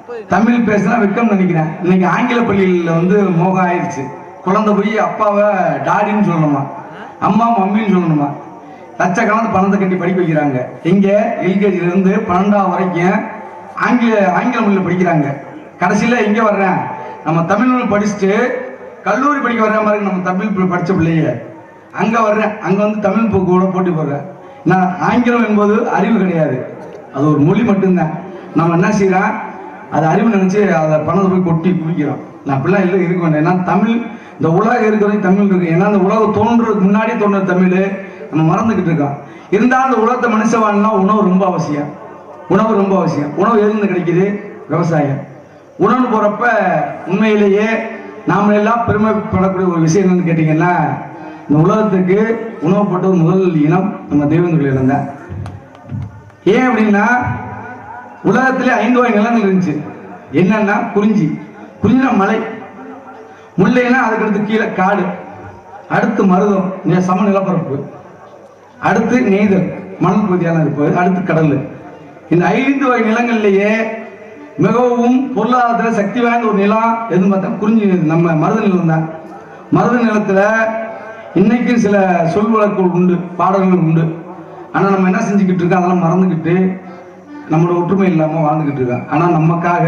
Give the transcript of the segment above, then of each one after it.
தமிழ் பேசினா வெக்கம் நினைக்கிறேன். இன்னைக்கு ஆங்கில பள்ளியில் வந்து மோகம் ஆயிடுச்சு. குழந்தை போய் அப்பாவை டாடின்னு சொல்லணுமா, அம்மா மம்மின்னு சொல்லணுமா. லட்சக்கணக்கு பணத்தை கட்டி படிக்க வைக்கிறாங்க. இங்க எல்கேஜில இருந்து 12ஆம் வரைக்கும் ஆங்கில மொழியில் படிக்கிறாங்க. கடைசியில இங்க வர்றேன், நம்ம தமிழ் மொழி படிச்சுட்டு கல்லூரி படிக்க வர்ற மாதிரி நம்ம தமிழ் படிச்ச பிள்ளைய அங்க வர்றேன். அங்க வந்து தமிழ் கூட போட்டி போடுறேன். நான் ஆங்கிலம் என்பது அறிவு கிடையாது, அது ஒரு மொழி மட்டும்தான். நம்ம என்ன செய்யறோம், அது அறிவு நினைச்சு அதை பணத்தை போய் கொட்டி குடிக்கிறோம். நான் அப்படிலாம் இல்லை இருக்க வேண்டாம். ஏன்னா தமிழ், இந்த உலகம் இருக்கிறது தமிழ் இருக்கு. ஏன்னா இந்த உலகம் தோன்றதுக்கு முன்னாடி தோன்ற தமிழ் நம்ம மறந்துகிட்டு இருக்கோம். இருந்தாலும் அந்த உலகத்தை மனுஷ வாழனா உணவு ரொம்ப அவசியம். உணவு ரொம்ப அவசியம். உணவு எதுன்னு கிடைக்குது? விவசாயம். உணவு போறப்ப உண்மையிலேயே நாம எல்லாம் பெருமைப்படக்கூடிய ஒரு விஷயம் என்னன்னு கேட்டீங்கன்னா, இந்த உலகத்துக்கு உணவு போட்ட முதல் இனம் நம்ம தேவேந்திர இனம் தான். ஏன் அப்படின்னா, உலகத்திலே 5 வகை நிலங்கள் இருந்துச்சு. என்னன்னா குறிஞ்சினா மலை, முல்லைனா அதுக்கடுத்து கீழே காடு, அடுத்து மருதம் சம நிலப்பரப்பு, அடுத்து நெய்தல் மணல் பகுதியான இருப்பு, அடுத்து கடல். இந்த 5 வகை நிலங்கள்லேயே மிகவும் பொருளாதாரத்தில் சக்தி வாய்ந்த ஒரு நிலம் எதுன்னு பார்த்தா குறிஞ்சி, நம்ம மருத நிலம் தான். மருத நிலத்துல இன்னைக்கு சில சொல் வழக்குகள் உண்டு, பாடல்கள் உண்டு. ஆனா நம்ம என்ன செஞ்சுக்கிட்டு இருக்கோம், அதெல்லாம் மறந்துக்கிட்டு நம்மளோட ஒற்றுமை இல்லாம வாழ்ந்துகிட்டு இருக்கோம். ஆனா நமக்காக,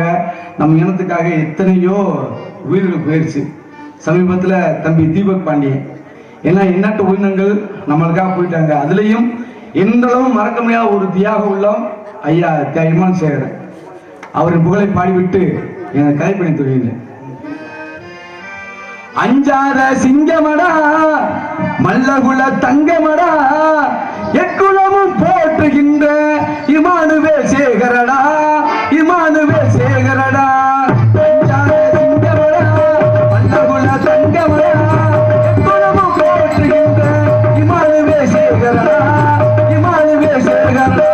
நம்ம இனத்துக்காக எத்தனையோ உயிர்கள் போயிடுச்சு. சமீபத்துல தம்பி தீபக் பாண்டியன், ஏன்னா எண்ணற்ற உயிரினங்கள் நம்மளுக்காக போயிட்டாங்க. அதுலயும் எந்தளவும் மறக்க முடியாத ஒரு தியாக உள்ளம் ஐயா இமான் சேகரன். அவரின் புகழை பாடிவிட்டு எனக்கு கலைப்பணி தொழில். அஞ்சாத சிங்கமடா மல்லகுல தங்கமடா, எக்குலமும் போற்றுகின்ற இமானுவே சேகரடா, இமானுவே சேகரடா. அஞ்சாத சிங்கமடா மல்லகுல தங்கமடா, எக்குலமும் போற்றுகின்ற இமானுவே சேகரடா, இமானுவே சேகரடா.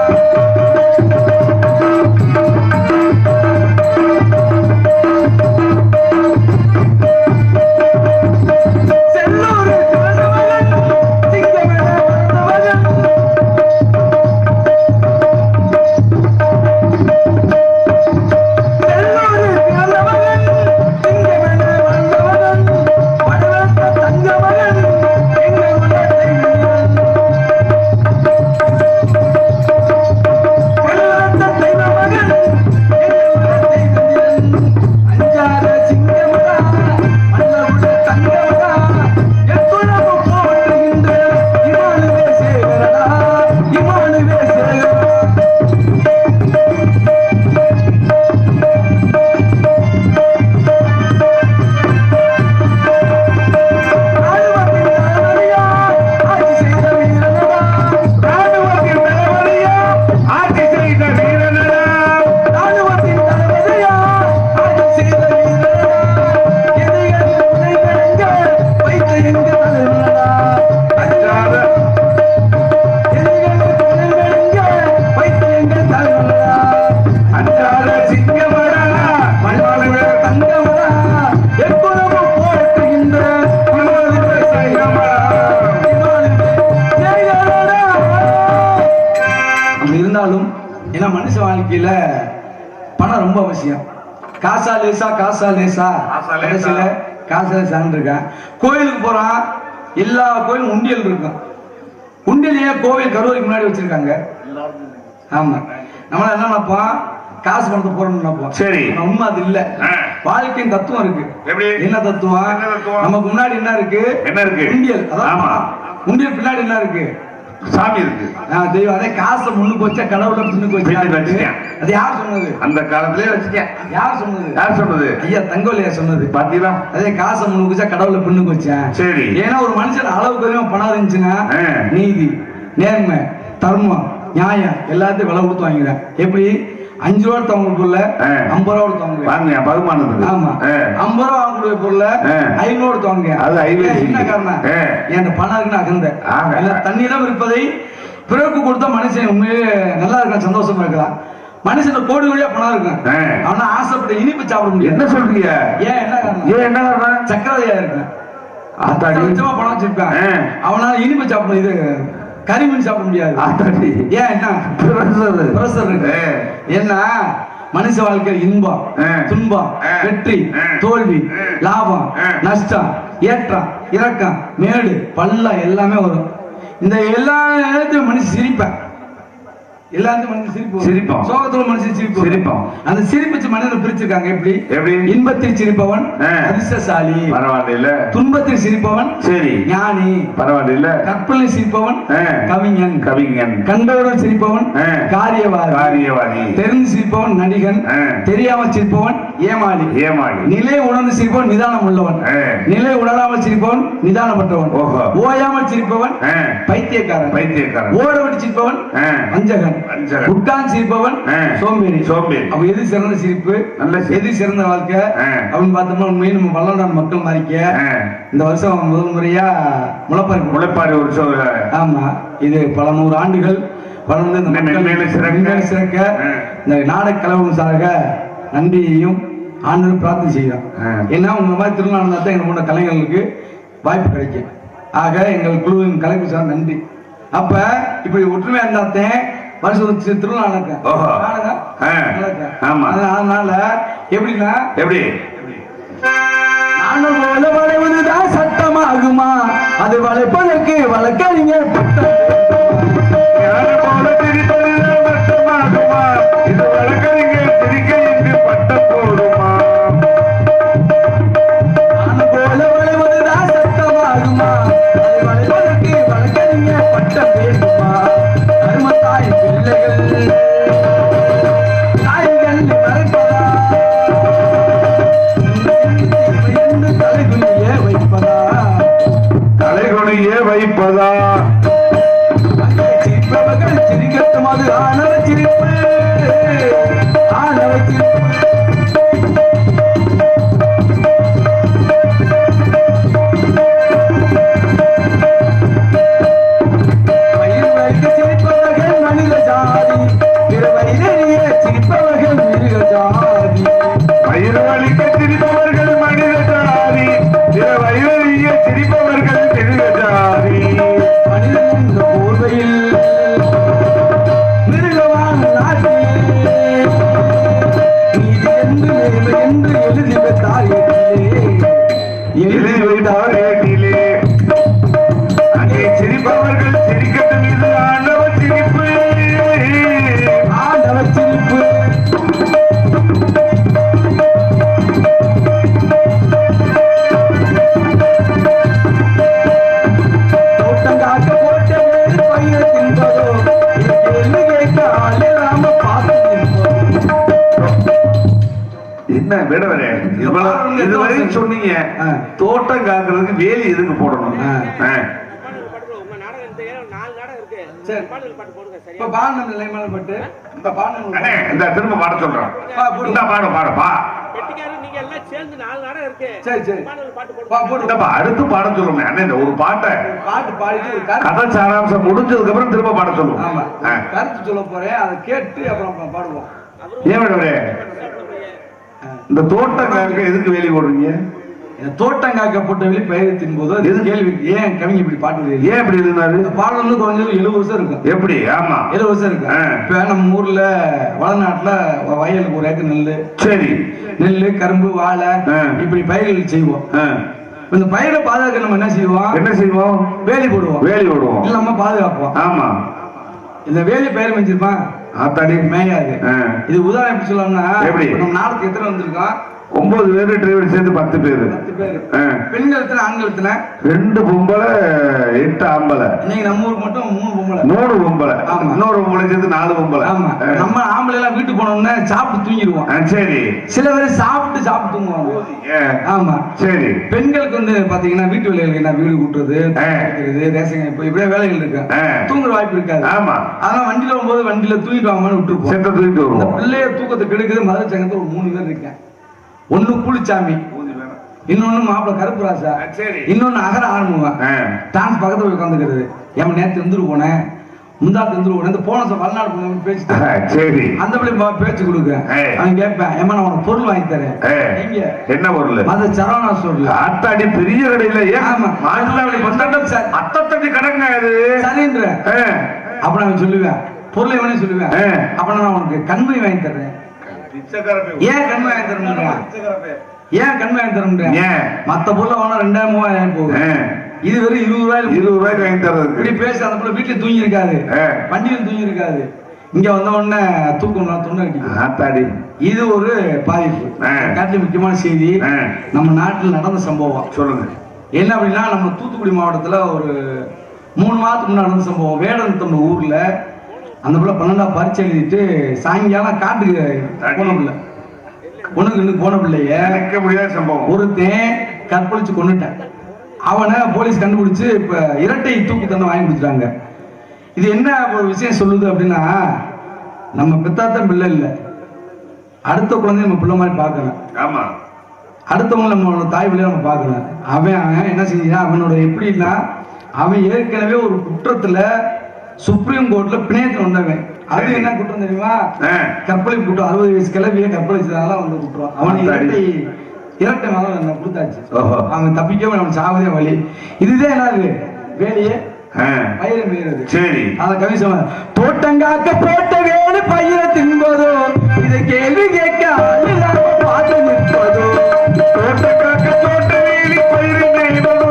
ஏன்னா மனுஷ வாழ்க்கையில பணம் ரொம்ப அவசியம். காசா லேசா கடைசியில காசா லேசான்னு இருக்கேன். கோயிலுக்கு போறான், எல்லா கோயிலும் உண்டியல் இருக்கும். உண்டியலையே கோவில் கருவறைக்கு முன்னாடி வச்சிருக்காங்க. ஆமா, நம்மள என்ன நினைப்போம், காசு பணத்தை போறோம்னு நினைப்போம். சரி, உண்மை அது இல்ல. வாழ்க்கையின் தத்துவம் இருக்கு. என்ன தத்துவம்? நமக்கு முன்னாடி என்ன இருக்கு? உண்டியல். அதான் உண்டியல் பின்னாடி என்ன இருக்கு? சாமி இருக்கு, தெய்வம். அதே காசை முன்னுக்கு வச்சா கடவுளை பின்னுக்கு வச்சு. அது யார் சொன்னது? அந்த காலத்திலே வச்சுட்டேன். யார் சொன்னது? ஐயா தங்கோலியா சொன்னது. பாத்தீங்களா? அதே காசை முன்னுக்கு வச்சா கடவுளை பின்னுக்கு வச்சேன். சரி, ஏன்னா ஒரு மனுஷன் அளவுக்கு அதிகமா பணம் இருந்துச்சுன்னா நீதி, நேர்மை, தர்மம், நியாயம் எல்லாத்தையும் விலை கொடுத்து வாங்கிறேன். எப்படி 5 ரூபா தவங்களுக்குள்ள 50 ரூபா தவங்க பகுமானத்துக்கு. ஆமா, 50 ரூபா வாங்கக்கூடிய பொருள் 500 தவங்க. அது என்ன காரணம்? என் பணம் இருக்குன்னு அகந்த தன்னிடம் இருப்பதை பிறகு கொடுத்த மனுஷன் உண்மையே நல்லா இருக்கான், சந்தோஷமா இருக்கலாம். மனுஷன் கோடி கோடியா பணம் இருக்கும், அவனா ஆசைப்பட்ட இனிப்பு சாப்பிட முடியும். என்ன சொல்றீங்க? ஏன் என்ன காரணம்? சக்கரதையா இருக்கேன், பணம் வச்சிருக்கான், அவனால இனிப்பு சாப்பிட, இது கறிமீன் சாப்பிட முடியாது. ஏன்? என்ன பிரஷர் இருக்கு. என்ன மனுஷ வாழ்க்கையில் இன்பம், துன்பம், வெற்றி, தோல்வி, லாபம், நஷ்டம், ஏற்றம், இறக்கம், மேடு, பள்ளம் எல்லாமே வரும். இந்த எல்லா நேரத்திலும் மனுஷன் சிரிப்பேன், எல்லாத்தையும் மனுஷன் சிரிப்போம், சோகத்துல மனுஷன் சிரிப்போம். அந்த சிரிப்பிச்சு மனிதனை பிரிச்சிருக்காங்க. எப்படி? இன்பத்தில் சிரிப்பவன் அதிர்ஷ்டசாலி, பரவாயில்ல. துன்பத்தில் சிரிப்பவன் சரி ஞானி, பரவாயில்ல. கற்பனை சிரிப்பவன் கவிஞன், கண்டவர்கள் சிரிப்பவன் காரியவாதி, தெரிந்து சிரிப்பவன் நடிகன், தெரியாமல் சிரிப்பவன் ஏமாளி, நிலை உணர்ந்து சிரிப்பவன் நிதானம் உள்ளவன், நிலை உணராமல் சிரிப்பவன் நிதானமற்றவன், ஓயாமல் சிரிப்பவன் பைத்தியக்காரன், ஓட விட்டு சிரிப்பவன் வஞ்சகன், உட்கார்ந்து சிரிப்பவன் சோம்பேறி. அப்ப எது சிறந்த சிரிப்பு, எது சிறந்த வாழ்க்கை அப்படின்னு பார்த்தோம்னா உண்மையை நம்ம வல்லநாடு மக்கள் மாறிக்க இந்த வருஷம் முதல் முறையா முளைப்பாரி வருஷம். ஆமா, இது பல 100 ஆண்டுகள் வளர்ந்து இந்த மக்கள் சிறக்க இந்த நாடக கலவரம் சார்க நன்றியையும் ஆண்டு பிரார்த்தனை செய்யலாம். ஏன்னா உங்க மாதிரி திருநாள் இருந்தா தான் எங்க போன்ற கலைஞர்களுக்கு வாய்ப்பு கிடைக்கும். ஆக எங்கள் குழுவின் கலைப்பு சார் நன்றி. அப்ப இப்படி ஒற்றுமையா இருந்தாத்தேன் வருஷம் திருநாள் நடக்கும். அதனால எப்படின்னா எப்படி நானும் போல வளைவதுதான் சட்டமாகுமா, அது வளைப்பதற்கு வழக்கறிஞர் வைப்பதா சிரிப்பவர்கள் சிரிக்கட்டும், அது ஆணவ சிரிப்பு, ஆணவ சிரிப்பு. வயிறு வைக்க சிரிப்பவர்கள் மனித ஜாதி, பிற வயிறறிய சிரிப்பவர்கள் மிருக ஜாதி. வயிறு வலிக்க சிரிப்பவர்கள் மனித ஜாதி, பிற வயிறறிய சிரிப்பவர்கள் மிருக ஜாதி. மனிதன் என்ற போர்வையில் மிருகவான் நாட்டிலே நீதி என்று நேர்மை என்று எழுதி வைத்தார் ஏட்டிலே. அங்கே சிரிப்பவர்கள் சிரிக்கட்டும், இது ஆணவ சிரிப்பு, ஆணவ சிரிப்பு. என்ன விடவரே இதுவரை சொன்னீங்க, தோட்டம் காக்கிறதுக்கு வேலி எதுக்கு போடணும்? திரும்ப பாட சொல்றேன், அடுத்து பாட சொல்லுங்க. இந்த ஒரு பாட்டை கதை சாராம்சம் முடிஞ்சதுக்கு அப்புறம் திரும்ப பாட சொல்லுவோம். கருத்து சொல்ல போறேன், அதை கேட்டு அப்புறம் பாடுவோம். ஏன் விடவரே இந்த தோட்டம் காக்க எதுக்கு வேலி போடுறீங்க? தோட்டம் காக்க போட்ட வேலி பயிரத்தின் போது எது கேள்வி, ஏன் கவிஞர் இப்படி பாட்டு ஏன் இப்படி இருந்தாரு? பாடல் வந்து குறைஞ்சது 70 வருஷம் இருக்கும். எப்படி? ஆமா 70 வருஷம் இருக்கு. இப்ப நம்ம ஊர்ல வளநாட்டுல வயலுக்கு 1 ஏக்கர் நெல்லு, சரி நெல்லு, கரும்பு, வாழை இப்படி பயிர்கள் செய்வோம். இந்த பயிரை பாதுகாக்க நம்ம என்ன செய்வோம்? வேலி போடுவோம். இல்ல நம்ம பாதுகாப்போம். ஆமா, இந்த வேலி பயிர் மேய்ச்சிருப்பான் மேயாது. இது உதாரணம் எப்படி சொல்லலாம்னா, நம்ம நாட்டுக்கு எத்தனை வந்திருக்கோம்? 9 பேரு, டிரைவர் சேர்ந்து 10 பேரு. பெண்கள் எத்தனை, ஆண்கள் எத்தனை? 2 பொம்பளை 8 ஆம்பளை. இன்னைக்கு நம்ம ஊருக்கு மட்டும் 3 பொம்பளை. இன்னொரு பொம்பளை சேர்த்து 4 பொம்பளை. ஆமா, நம்ம ஆம்பளை எல்லாம் வீட்டுக்கு போனோம்னா சாப்பிட்டு தூங்கிடுவோம். சரி, சில பேர் சாப்பிட்டு தூங்குவாங்க. ஆமா, சரி. பெண்களுக்கு வந்து பாத்தீங்கன்னா வீட்டு வேலைகளுக்கு என்ன, வீடு கூட்டுறது, ரேஷன் இப்படியே வேலைகள் இருக்கு, தூங்குற வாய்ப்பு இருக்காது. ஆமா, அதெல்லாம் வண்டியில போகும்போது வண்டியில தூங்கிட்டு வாங்கன்னு விட்டுருப்போம். இந்த பிள்ளைய தூக்கத்தை கெடுக்குது. மதுரை சங்கத்துல ஒரு 3 பேர் இருக்கேன். ஒண்ணு கூலிச்சாமி, இன்னொன்னு மாப்பிள்ள கருப்பு ராசா, இன்னொன்னு அகர ஆரம்பம். டான்ஸ் பக்கத்துல போய் உட்காந்துக்கிறது. ஏன் நேற்று இருந்துட்டு போனேன், முந்தாத்து இருந்துட்டு போனேன், இந்த போன வல்நாடு போன பேச்சு, அந்த பிள்ளை பேச்சு கொடுக்க அவன் கேட்பேன், ஏமா நான் உனக்கு பொருள் வாங்கி தரேன். என்ன பொருள்? அது சரவணா சொல்லு. அத்தாடி பெரிய கடையில அத்தடி கடைங்க அது சரின்ற. அப்ப நான் சொல்லுவேன் பொருளை வேணே சொல்லுவேன். அப்ப நான் உனக்கு கண்மணி வாங்கி தர்றேன். ஏன் கண் வாங்கி தர முடியும்? ஏன் கண் வாங்கி தர முடியும்? மத்த பொருள் வாங்கினா 2000 3000 போகும். இது வெறும் 20 ரூபாய்க்கு வாங்கி தர்றது. இப்படி பேச அந்த பொருள் வீட்டுல தூங்கி இருக்காது, வண்டியில் தூங்கி இருக்காது. இங்க வந்த உடனே தூக்கம் தொண்டை கட்டி. இது ஒரு பாதிப்பு. காட்டில முக்கியமான செய்தி நம்ம நாட்டில் நடந்த சம்பவம் சொல்லுங்க. என்ன அப்படின்னா, நம்ம தூத்துக்குடி மாவட்டத்துல ஒரு 3 மாதத்துக்கு முன்னாடி நடந்த சம்பவம். வேடந்தம் ஊர்ல அந்த பிள்ளை 12ஆம் பரீட்சை எழுதிட்டு சாயங்காலம் காட்டுக்கு போன பிள்ளை, பொண்ணுக்கு போன பிள்ளைய முடியாத சம்பவம். ஒருத்தன் கற்பழிச்சு கொண்டுட்டான். அவனை போலீஸ் கண்டுபிடிச்சு இப்ப இரட்டை தூக்கு தண்டனை வாங்கி கொடுத்துட்டாங்க. இது என்ன ஒரு விஷயம் சொல்லுது அப்படின்னா, நம்ம பெத்தாத்தான் பிள்ளை இல்லை, அடுத்த குழந்தைய நம்ம பிள்ளை மாதிரி பார்க்கணும். ஆமா, அடுத்தவங்க நம்ம தாய் பிள்ளைய நம்ம பார்க்கணும். அவன் என்ன செஞ்சான், அவனோட எப்படின்னா, அவன் ஏற்கனவே ஒரு குற்றத்துல சுப்ரீம் கோர்ட்ல பிணையத்தில் வந்தவன். அது என்ன குற்றம் தெரியுமா? கற்பழி குற்றம். 60 வயசு கிளவிய கற்பழிச்சதால வந்து குற்றம். அவன் இரட்டை மகன் கொடுத்தாச்சு. அவன் தப்பிக்க அவன் சாவதே வழி. இதுதான் என்னது வேலையே பயிரை மீறது. சரி, அத கவி சொன்ன தோட்டங்காக்க போட்ட வேலை பயிரை தின்பதோ, இதை கேள்வி கேட்க பார்த்து நிற்பதோ. தோட்டங்காக்க தோட்ட வேலி பயிரை நெய்வதோ,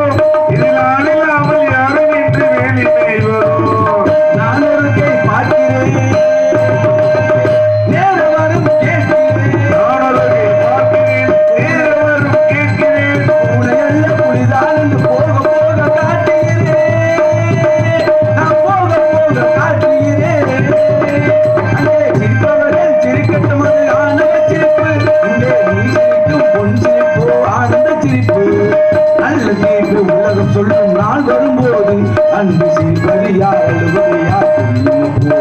இதில் ஆளில்லாமல் யாரும் என்று வேலி நெய்வதோ. நான் ஒரு கை பார்க்கிறேன், நேரம் வரும் கேட்கிறேன். நான் ஒரு கை பார்க்கிறேன், நேரம் வரும் கேட்கிறேன். உனையல்ல புலிதான் என்று போக போக காட்டுகிறேன், நான் போக போக காட்டுகிறேன். அங்கே சிரிப்பவர்கள் சிரிக்கட்டும், அது ஆனந்த சிரிப்பு. இங்கே நீ சிரிக்கும் பொன் சிரிப்பு ஆனந்த சிரிப்பு. நல்ல தீர்ப்பு உலகம் சொல்லும் நாள் வரும்போது, அன்பு சிரிப்பது யார் அழுவது யார் போது.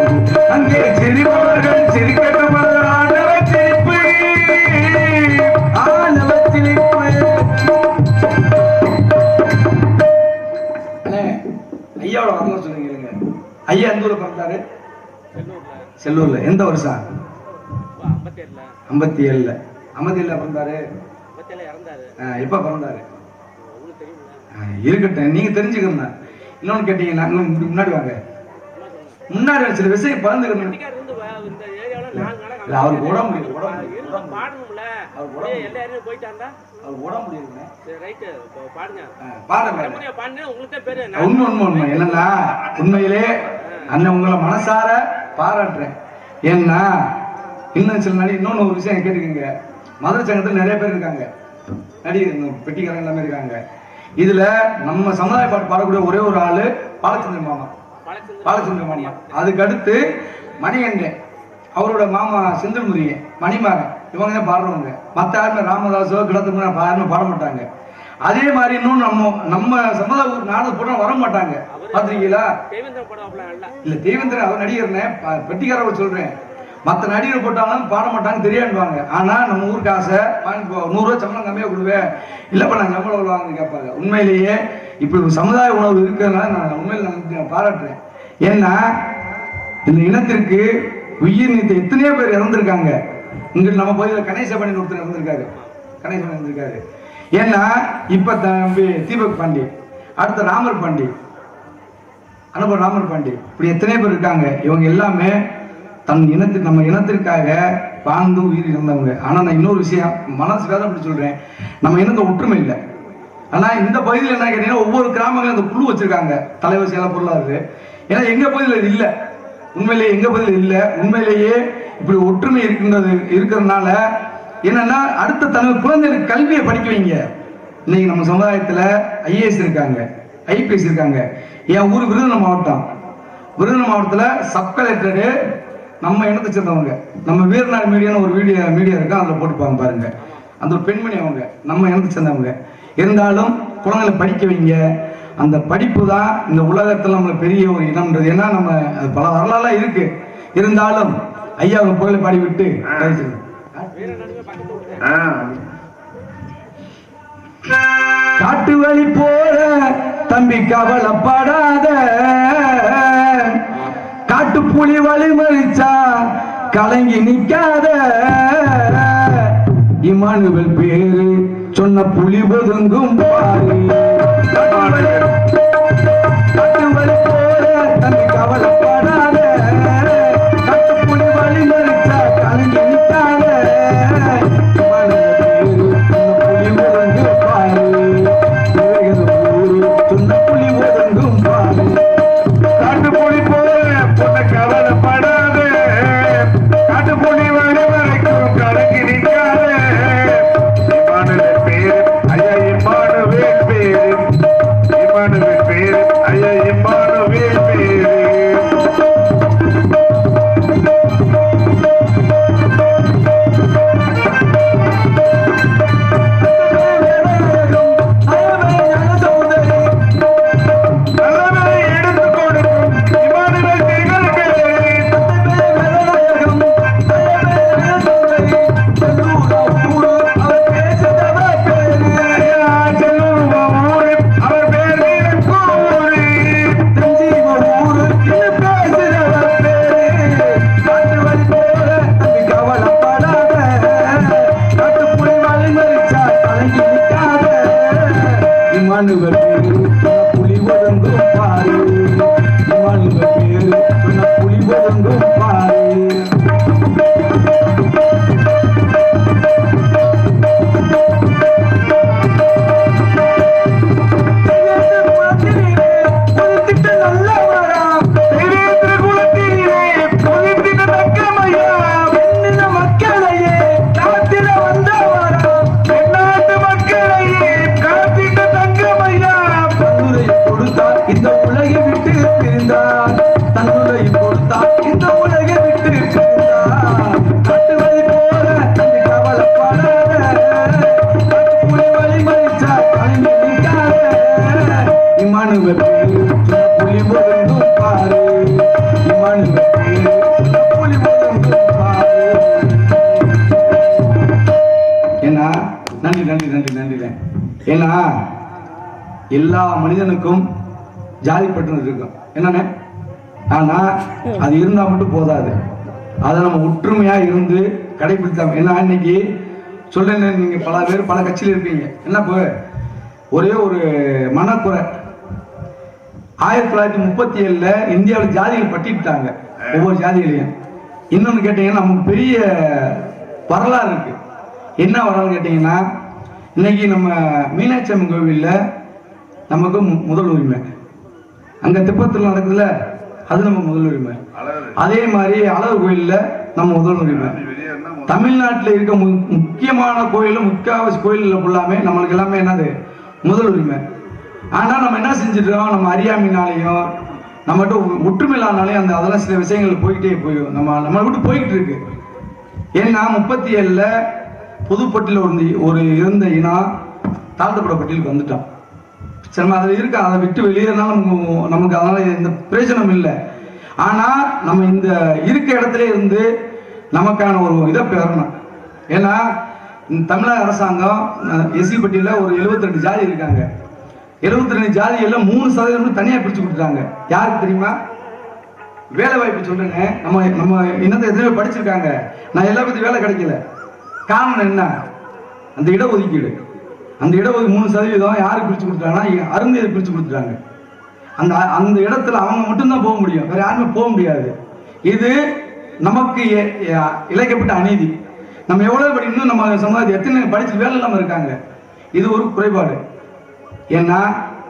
அங்கே சிரிப்பவர்கள் சிரிக்கட்டும், அது ஆனந்த சிரிப்பு ஆனந்த சிரிப்பு. ஐயாவோட வரலாறு சொல்லுங்க. ஐயா எந்த ஊர்ல பிறந்தாரு? செல்லூர்ல. எந்த வருஷம்? 57ல. 57ல பிறந்தாரு. எப்ப பிறந்தாரு? இருக்கட்டும், நீங்க தெரிஞ்சுக்கணும். இன்னொன்னு கேட்டீங்கன்னா முன்னாடி வாங்க, முன்னாடி சில விஷயம் பறந்துக்கணும். அவருக்கு உடம்பு முடியல, என்னன்னா உண்மையிலே அண்ணன் உங்களை மனசார பாராட்டுறேன். ஏன்னா இன்னும் சில நடி இன்னொன்னு ஒரு விஷயம் கேட்டுக்கங்க. மதுரை சங்கத்துல நிறைய பேர் இருக்காங்க, நடிகர் பெட்டிக்காரங்க எல்லாமே இருக்காங்க. இதுல நம்ம சமுதாய பாட்டு பாடக்கூடிய ஒரே ஒரு ஆளு பாலச்சந்திர மாமா. பாலச்சந்திர மாமா. அதுக்கு அடுத்து மணிகண்டன், அவரோட மாமா செந்தில் முருகன், மணிமாறன், இவங்க தான் பாடுறவங்க. மற்ற யாருமே ராமதாசோ கிடத்துக்கு யாருமே பாட மாட்டாங்க. அதே மாதிரி இன்னும் நம்ம சமுதாய நாடு போட்டா வர மாட்டாங்க. பாத்திருக்கீங்களா? இல்ல தேவேந்திரன் அவர் நடிகர்னே பெட்டிக்காரர் சொல்றேன். மற்ற நடிகர் போட்டாலும் பாட மாட்டாங்க, தெரியாண்டுவாங்க. ஆனா நம்ம ஊருக்கு ஆசை, 100 ரூபாய் சம்பளம் கம்மியா கொடுவேன், இல்லப்ப நான் சம்பளம் வாங்க கேட்பாங்க. உண்மையிலேயே இப்படி ஒரு சமுதாய உணவு இருக்கிறதுனால நான் உண்மையில பாராட்டுறேன். ஏன்னா இந்த இனத்திற்கு உயிர் நீத்த எத்தனையோ பேர் இறந்திருக்காங்க. இங்க நம்ம பகுதியில் கணேசபணி ஒருத்தர் இறந்திருக்காரு, கணேசபணி இறந்திருக்காரு. ஏன்னா இப்ப தம்பி தீபக் பாண்டி, அடுத்த ராமர் பாண்டி, அனுபவ ராமர் பாண்டி, இப்படி எத்தனை பேர் இருக்காங்க. இவங்க எல்லாமே தன் இனத்துக்கு நம்ம இனத்திற்காக வாழ்ந்து உயிர் இருந்தவங்க. ஆனா நான் இன்னொரு விஷயம் மனசுக்காக அப்படி சொல்றேன், நம்ம இனத்தை ஒற்றுமை இல்லை. ஆனா இந்த பகுதியில் என்ன கேட்டீங்கன்னா, ஒவ்வொரு கிராமங்களும் அந்த குழு வச்சிருக்காங்க, தலைவர் செயல பொருளாதாரு. ஏன்னா எங்க பகுதியில் இது இல்லை, உண்மையிலேயே எங்க பகுதியில் இல்லை. உண்மையிலேயே இப்படி ஒற்றுமை இருக்கிறதுனால என்னன்னா, அடுத்த தலைவர் குழந்தைகளுக்கு கல்வியை படிக்க வைங்க. இன்னைக்கு நம்ம சமுதாயத்துல ஐஏஎஸ் இருக்காங்க, ஐபிஎஸ் இருக்காங்க. என் ஊர் விருதுநகர் மாவட்டம், விருதுநகர் மாவட்டத்துல சப் கலெக்டரு நம்ம இனத்தை சேர்ந்தவங்க. நம்ம வீரநாடு மீடியான்னு ஒரு மீடியா இருக்கு, அதில் போட்டுப்பாங்க பாருங்க. அந்த ஒரு பெண்மணி, அவங்க நம்ம இனத்தை சேர்ந்தவங்க. இருந்தாலும் குழந்தைகளை படிக்க வைங்க. அந்த படிப்பு தான் இந்த உலகத்தில் நம்மள பெரிய ஒரு இனம்ன்றது. ஏன்னா நம்ம பல வரலாறுலாம் இருக்கு. இருந்தாலும் ஐயா அவங்க புகழை பாடி விட்டு காட்டு வழி போற தம்பி கவலைப்படாத, காட்டு புலி வழி மறிச்சா கலங்கி நிக்காத, இமானுவல் பேரு சொன்ன புலி ஒதுங்கும் பாரு. காட்டு வழி போற தம்பி கவலைப்படாத, காட்டு புலி வழி மறிச்சா கலங்கி நிக்காத, இமானுவல் பேரு சொன்ன புலி ஒதுங்கும் பாரு. இமானுவல் பேரு சொன்ன புலி ஒதுங்கும் பாரு. ஏன்னா எல்லா மனிதனுக்கும் ஜாதி பற்று இருக்கும் என்னன்னு. ஆனா அது இருந்தா மட்டும் போதாது, அதை நம்ம ஒற்றுமையா இருந்து கடைபிடித்தோம். ஏன்னா இன்னைக்கு சொல்றேன், நீங்க பல பேர் பல கட்சியில இருப்பீங்க. என்ன ஒரே ஒரு மனக்குறை, 1937 இந்தியாவில் ஜாதிகள் பட்டிட்டாங்க, ஒவ்வொரு ஜாதிகளையும். இன்னொன்னு கேட்டீங்கன்னா நமக்கு பெரிய வரலாறு இருக்கு. என்ன வரலாறு கேட்டீங்கன்னா, இன்னைக்கு நம்ம மீனாட்சி அம்மன் கோவில்ல நமக்கு முதல் உரிமை, அங்க திப்பத்தில் நடக்குதுல அது நம்ம முதல் உரிமை. அதே மாதிரி அழகு கோயில்ல நம்ம முதல் உரிமை. தமிழ்நாட்டில் இருக்க முக்கியமான கோயில், முக்காவாசி கோயில்ல ஃபுல்லாமே நம்மளுக்கு எல்லாமே என்னது முதல் உரிமை. ஆனா நம்ம என்ன செஞ்சிட்டோம், நம்ம அறியாமைனாலையும் நம்மகிட்ட ஒற்றுமை இல்லாதனாலையும் அந்த அதெல்லாம் சில விஷயங்கள் போய்கிட்டே போயும் நம்ம விட்டு போய்கிட்டு இருக்கு. ஏன்னா 37 பொதுப்பட்டியல் ஒரு இருந்த இனம் தாழ்த்தப்பட பட்டியலுக்கு வந்துட்டோம். சரி, அதில் இருக்க, அதை விட்டு வெளியேறினாலும் நமக்கு அதனால எந்த பிரயோஜனம் இல்லை. ஆனா நம்ம இந்த இருக்க இடத்துல இருந்து நமக்கான ஒரு இதை பெறணும். ஏன்னா இந்த தமிழக அரசாங்கம் எஸ்சி பட்டியலில் ஒரு 72 ஜாதி இருக்காங்க. 72 ஜாதிகளில் 3% தனியாக பிரிச்சு கொடுத்துட்டாங்க. யாருக்கு தெரியுமா? வேலை வாய்ப்பு சொல்றேங்க. நம்ம இன்னத்தை எத்தனை படிச்சிருக்காங்க, நான் எல்லா பத்தி வேலை கிடைக்கல. காரணம் என்ன? அந்த இடஒதுக்கீடு. அந்த இடஒதுக்கீடு 3% யாருக்கு பிரிச்சு கொடுத்தாங்கன்னா அருந்தையை பிரிச்சு கொடுத்துட்டாங்க. அந்த இடத்துல அவங்க மட்டும்தான் போக முடியும், வேற யாருமே போக முடியாது. இது நமக்கு இழைக்கப்பட்ட அநீதி. நம்ம எவ்வளவு படிக்கணும், நம்ம சமுதாயத்தை எத்தனை படிச்சு வேலை இல்லாம இருக்காங்க, இது ஒரு குறைபாடு. ஏன்னா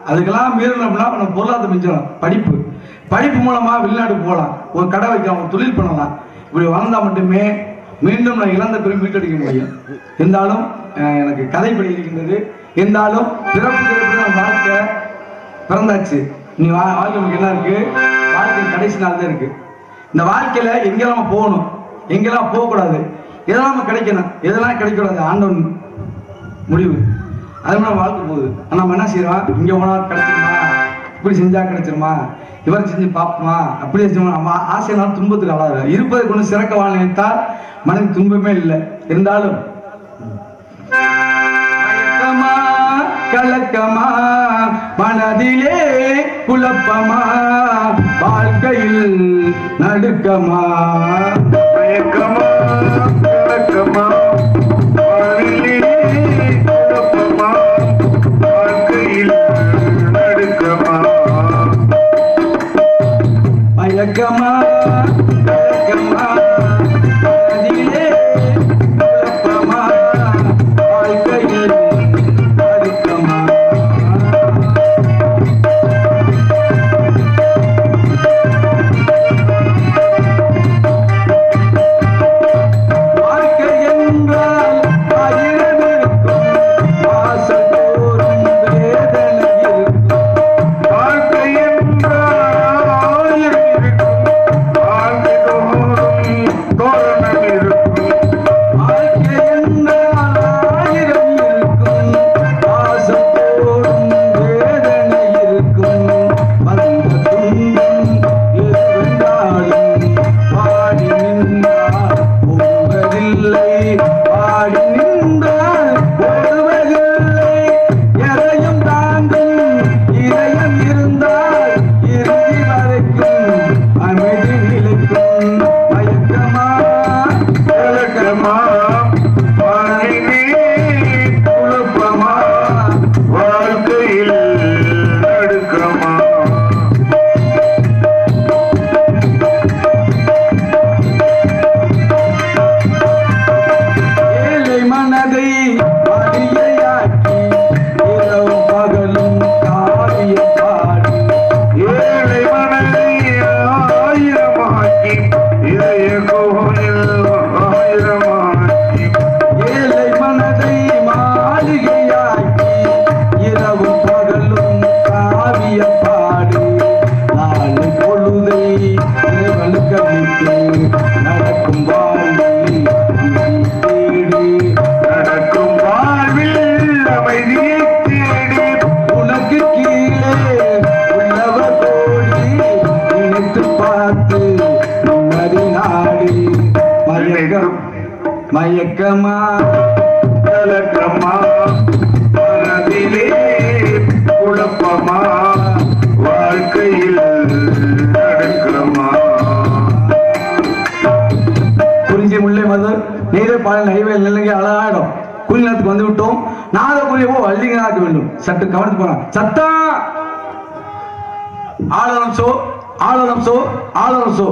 அதுக்கெல்லாம் மீறணும் அப்படின்னா நம்ம பொருளாதார மிஞ்சம் படிப்பு மூலமா வெளிநாடு போகலாம், ஒரு கடை வைக்கலாம், ஒரு தொழில் பண்ணலாம். இப்படி வளர்ந்தா மட்டுமே மீண்டும் நான் இழந்த பெரும் மீட்டெடுக்க முடியும். இருந்தாலும் எனக்கு கதைப்படி இருக்கின்றது. இருந்தாலும் பிறப்பு வாழ்க்கை பிறந்தாச்சு, நீ வாழ்க்கை நமக்கு என்ன இருக்கு, வாழ்க்கை கடைசி நாள் தான் இருக்கு. இந்த வாழ்க்கையில எங்கெல்லாம் போகணும், எங்கெல்லாம் போகக்கூடாது, எதெல்லாம் நம்ம கிடைக்கணும், எதெல்லாம் கிடைக்கூடாது, ஆண்டவன் முடிவு. அது மாதிரி வாழ்க்கை போகுது. நம்ம என்ன செய்யறோம், இங்க போனா கிடைச்சிருமா, இப்படி செஞ்சா கிடைச்சிருமா, இவரை செஞ்சு பார்ப்போமா, அப்படியே செஞ்சோம். நம்ம ஆசையினாலும் துன்பத்துக்கு ஆளாது. இருப்பதை கொண்டு சிறக்க வாழ நினைத்தால் மனதில் துன்பமே இல்லை. இருந்தாலும் கலக்கமா மனதிலே குழப்பமா, வாழ்க்கையில் நடுக்கமா, மயக்கமா கலக்கமா, மனதிலே குழப்பமா, வாழ்க்கையில் நடுக்கமா, மயக்கமா கலக்கமா, மனதிலே குழப்பமா, வாழ்க்கையில் வாழ்க்கை நிலங்கள் நிலங்கி அழகாயிடும். குறி நேரத்துக்கு வந்து விட்டோம். நாதகுரியவோ வள்ளிங்களாக்க வேண்டும். சற்று கவனித்து போலாம். சத்தம் ஆளலம் சோ ஆளலம் சோ ஆளலம் சோ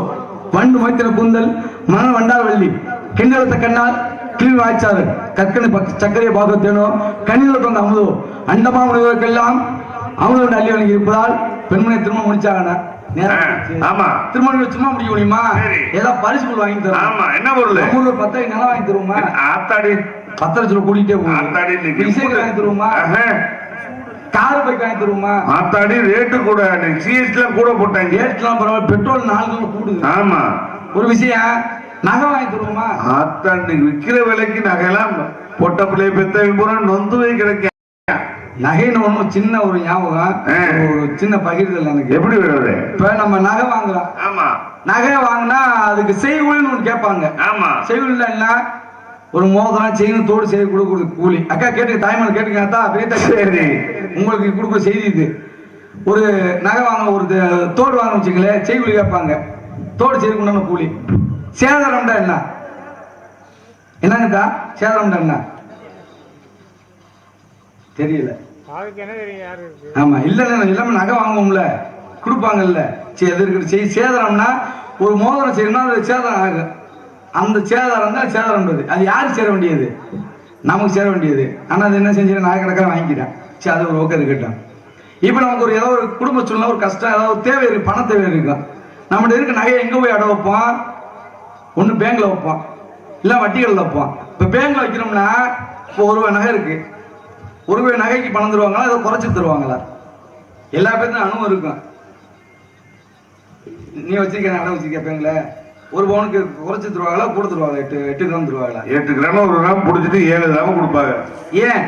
வண்டு மொய்த்தின கூந்தல் மன வண்டார் வள்ளி கிண்டலத்த கண்ணால் கிளி வாய்ச்சாரு கற்கனை சக்கரையை பாகத்தேனோ கண்ணில் கொண்ட அமுதோ அண்டமா முனிவருக்கெல்லாம் அமுதோடு அள்ளி வழங்கி இருப்பதால் பெண்மனை திருமணம் முடிச்சாங்க. ஆமா, திருமணம் சும்மா முடிக்க முடியுமா? ஏதாவது பரிசு பொருள் வாங்கி தரும். ஆமா, என்ன பொருள்? 10,000 நிலம் வாங்கி தருவோமா? ஆத்தாடி 10 லட்சம் ரூபாய் கூட்டிட்டே போகும். இசைக்கு வாங்கி தருவோமா? கார் பைக் வாங்கி தருவோமா? ஆத்தாடி ரேட்டு கூட சிஎஸ்டிலாம் கூட போட்டாங்க. ரேட்லாம் பரவாயில்ல, பெட்ரோல் 4 கூடுது. ஆமா, ஒரு விஷயம் நகை வாங்கி தருவோமா? ஆத்தாண்டி விற்கிற விலைக்கு நகையெல்லாம் பொட்ட பிள்ளைய பெத்த பூரா நொந்துவே கிடைக்க. நகைன்னு ஒண்ணு சின்ன ஒரு ஞாபகம், ஒரு சின்ன பகிர்தல் எனக்கு. எப்படி வருது? இப்ப நம்ம நகை வாங்குறோம். ஆமா, நகை வாங்கினா அதுக்கு செய்கூலின்னு ஒண்ணு கேட்பாங்க. ஆமா, செய்கூலின்னா என்ன? ஒரு மோதிரம் செயின் தோடு செய்து கொடுக்குறது கூலி. அக்கா கேட்டு தாய்மன் கேட்டுக்கா பெரிய சரி உங்களுக்கு கொடுக்குற செய்தி இது. ஒரு நகை வாங்க ஒரு தோடு வாங்க வச்சுங்களேன், செய்கூலி கேட்பாங்க. தோடு செய்து கொண்டான கூலி. சேதாரம்டா என்ன? என்னங்கதா சேதாரம்டா என்ன தெரியல. ஆமா, இல்ல இல்லாம நகை வாங்குவோம்ல, கொடுப்பாங்கல்ல. சரி, அது இருக்கு. சேதாரம்னா ஒரு மோதிரம் செய்யணும்னா அது சேதாரம் ஆகும். அந்த சேதாரம் தான் சேதாரம்ன்றது. அது யாருக்கு சேர வேண்டியது? நமக்கு சேர வேண்டியது. ஆனா அது என்ன செஞ்சு நகை கணக்காக வாங்கிக்கிறேன். சரி, அது ஒரு ஓகே இருக்கட்டும். இப்ப நமக்கு ஒரு ஏதோ ஒரு குடும்ப சூழ்நிலை, ஒரு கஷ்டம், ஏதாவது தேவை இருக்கு, பண தேவை இருக்கும். நம்மகிட்ட இருக்க நகையை எங்க போய் அடை வைப்போம்? ஒண்ணு பேங்க்ல வைப்போம், இல்ல வட்டிகள்ல வைப்போம். இப்ப பேங்க்ல வைக்கிறோம்னா இப்போ ₹1 நகை இருக்கு. ₹1 நகைக்கு பணம் தருவாங்களா, ஏதோ குறைச்சி தருவாங்களா? எல்லா பேருக்கும் அனுபவம் இருக்கும். நீ வச்சிருக்க அடை வச்சிருக்க பேங்க்ல ஒரு பவுனுக்கு குறைச்சி தருவாங்களா, கூட தருவாங்க? 8 கிராம் தருவாங்களா? 8 கிராம் 1 கிராம் பிடிச்சிட்டு 7 கிராம் கொடுப்பாங்க. ஏன்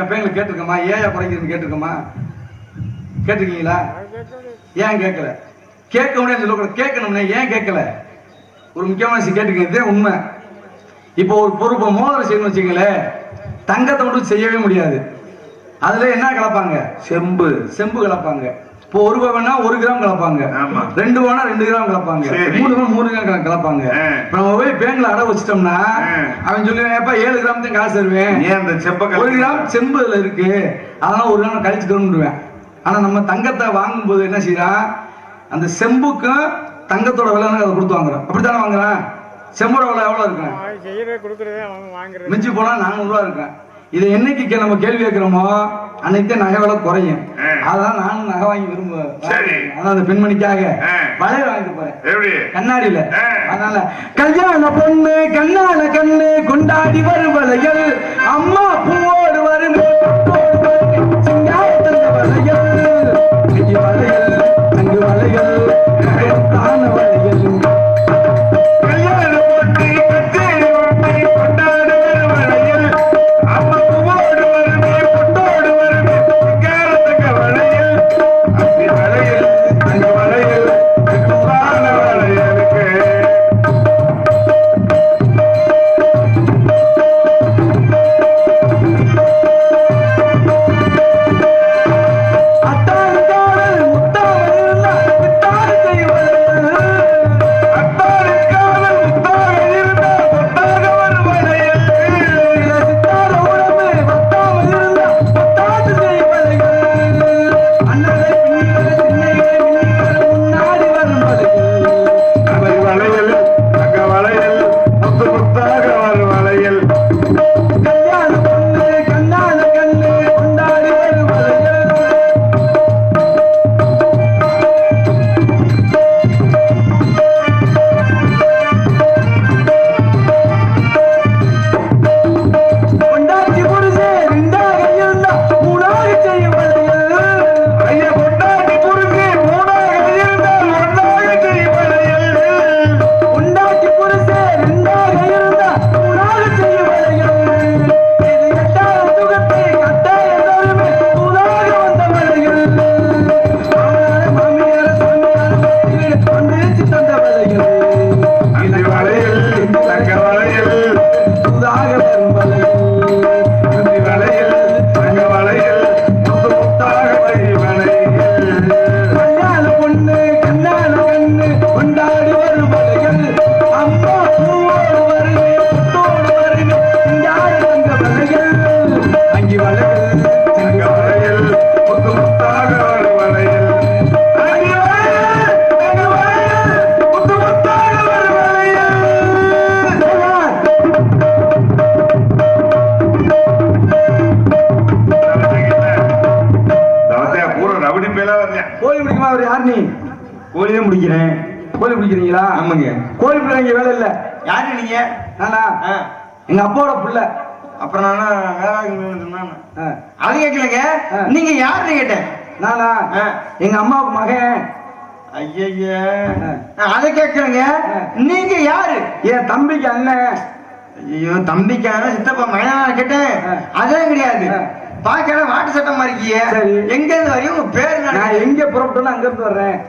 பேங்க்ல கேட்டிருக்கோமா? ஏன் குறைக்கிறதுன்னு கேட்டிருக்கோமா? கேட்டிருக்கீங்களா? ஏன் கேட்கல? கேட்க முடியாது சொல்லக்கூடாது, கேட்கணும்னா ஏன் கேட்கல? ஒரு முக்கியமான விஷயம் கேட்டுக்க, உண்மை. இப்போ ஒரு பொறுப்பை மோதிரம் செய்யணும் வச்சுங்களேன், தங்கத்தை மட்டும் செய்யவே முடியாது. அதுல என்ன கலப்பாங்க? செம்பு கலப்பாங்க. இப்போ ₹1 வேணா 1 கிராம் கலப்பாங்க, 2 வேணா 2 கிராம் கலப்பாங்க, 3 வேணா 3 கிராம் கலப்பாங்க. இப்ப நம்ம போய் பேங்க்ல அடை வச்சிட்டோம்னா அவன் சொல்லுவேன், 7 கிராம் தான் காசு தருவேன், 1 கிராம் செம்பு அதுல இருக்கு, அதனால 1 கிராம் கழிச்சு தருவேன். ஆனா நம்ம தங்கத்தை வாங்கும் போது என்ன செய்யறான்? அந்த செம்புக்கும் தங்கத்தோட விலை அதை கொடுத்து வாங்குறோம். அப்படித்தானே வாங்குறான்? செம்போட விலை எவ்வளவு இருக்கும்? மிஞ்சி போனா ₹400 இருக்கும். இதை என்னைக்கு நம்ம கேள்வி கேட்கிறோமோ அன்னைக்கு நகை விலை குறையும். அதான் நானும் நகை வாங்கி விரும்புவேன். அதான் அந்த பெண்மணிக்காக வளையல் வாங்கிட்டு போறேன் கண்ணாடியில. அதனால கல்யாண பொண்ணு கண்ணால கண்ணு கொண்டாடி வரும் வளையல், அம்மா பூவோடு வரும் சிங்காரத்தந்த வளையல், வளையல் அங்கு வளையல் தான வளையல். கொண்டாடி வரும் அம்மா பூவோடு வருக பிடிக்கிறேன். கோழி பிடிக்கிறீங்களா? ஆமாங்க. கோழி பிள்ளைங்க வேலை இல்ல. யாரு நீங்க? நானா? எங்க அப்பாவோட புள்ள. அப்புறம் நானா வேற அது கேட்கலங்க. நீங்க யாருன்னு கேட்டேன். நானா? எங்க அம்மாவுக்கு மகன். ஐயா அதை கேட்கலங்க. நீங்க யாரு? என் தம்பிக்கு அண்ணன். ஐயோ தம்பிக்கான சித்தப்பா மகனா கேட்டேன். அதான் கிடையாது. பாக்கல வாட்டு சட்டம் இருக்கீங்க. எங்க இருந்து வரையும் உங்க பேரு? நான் எங்க புறப்பட்டோன்னு அங்க இருந்து வர்றேன்.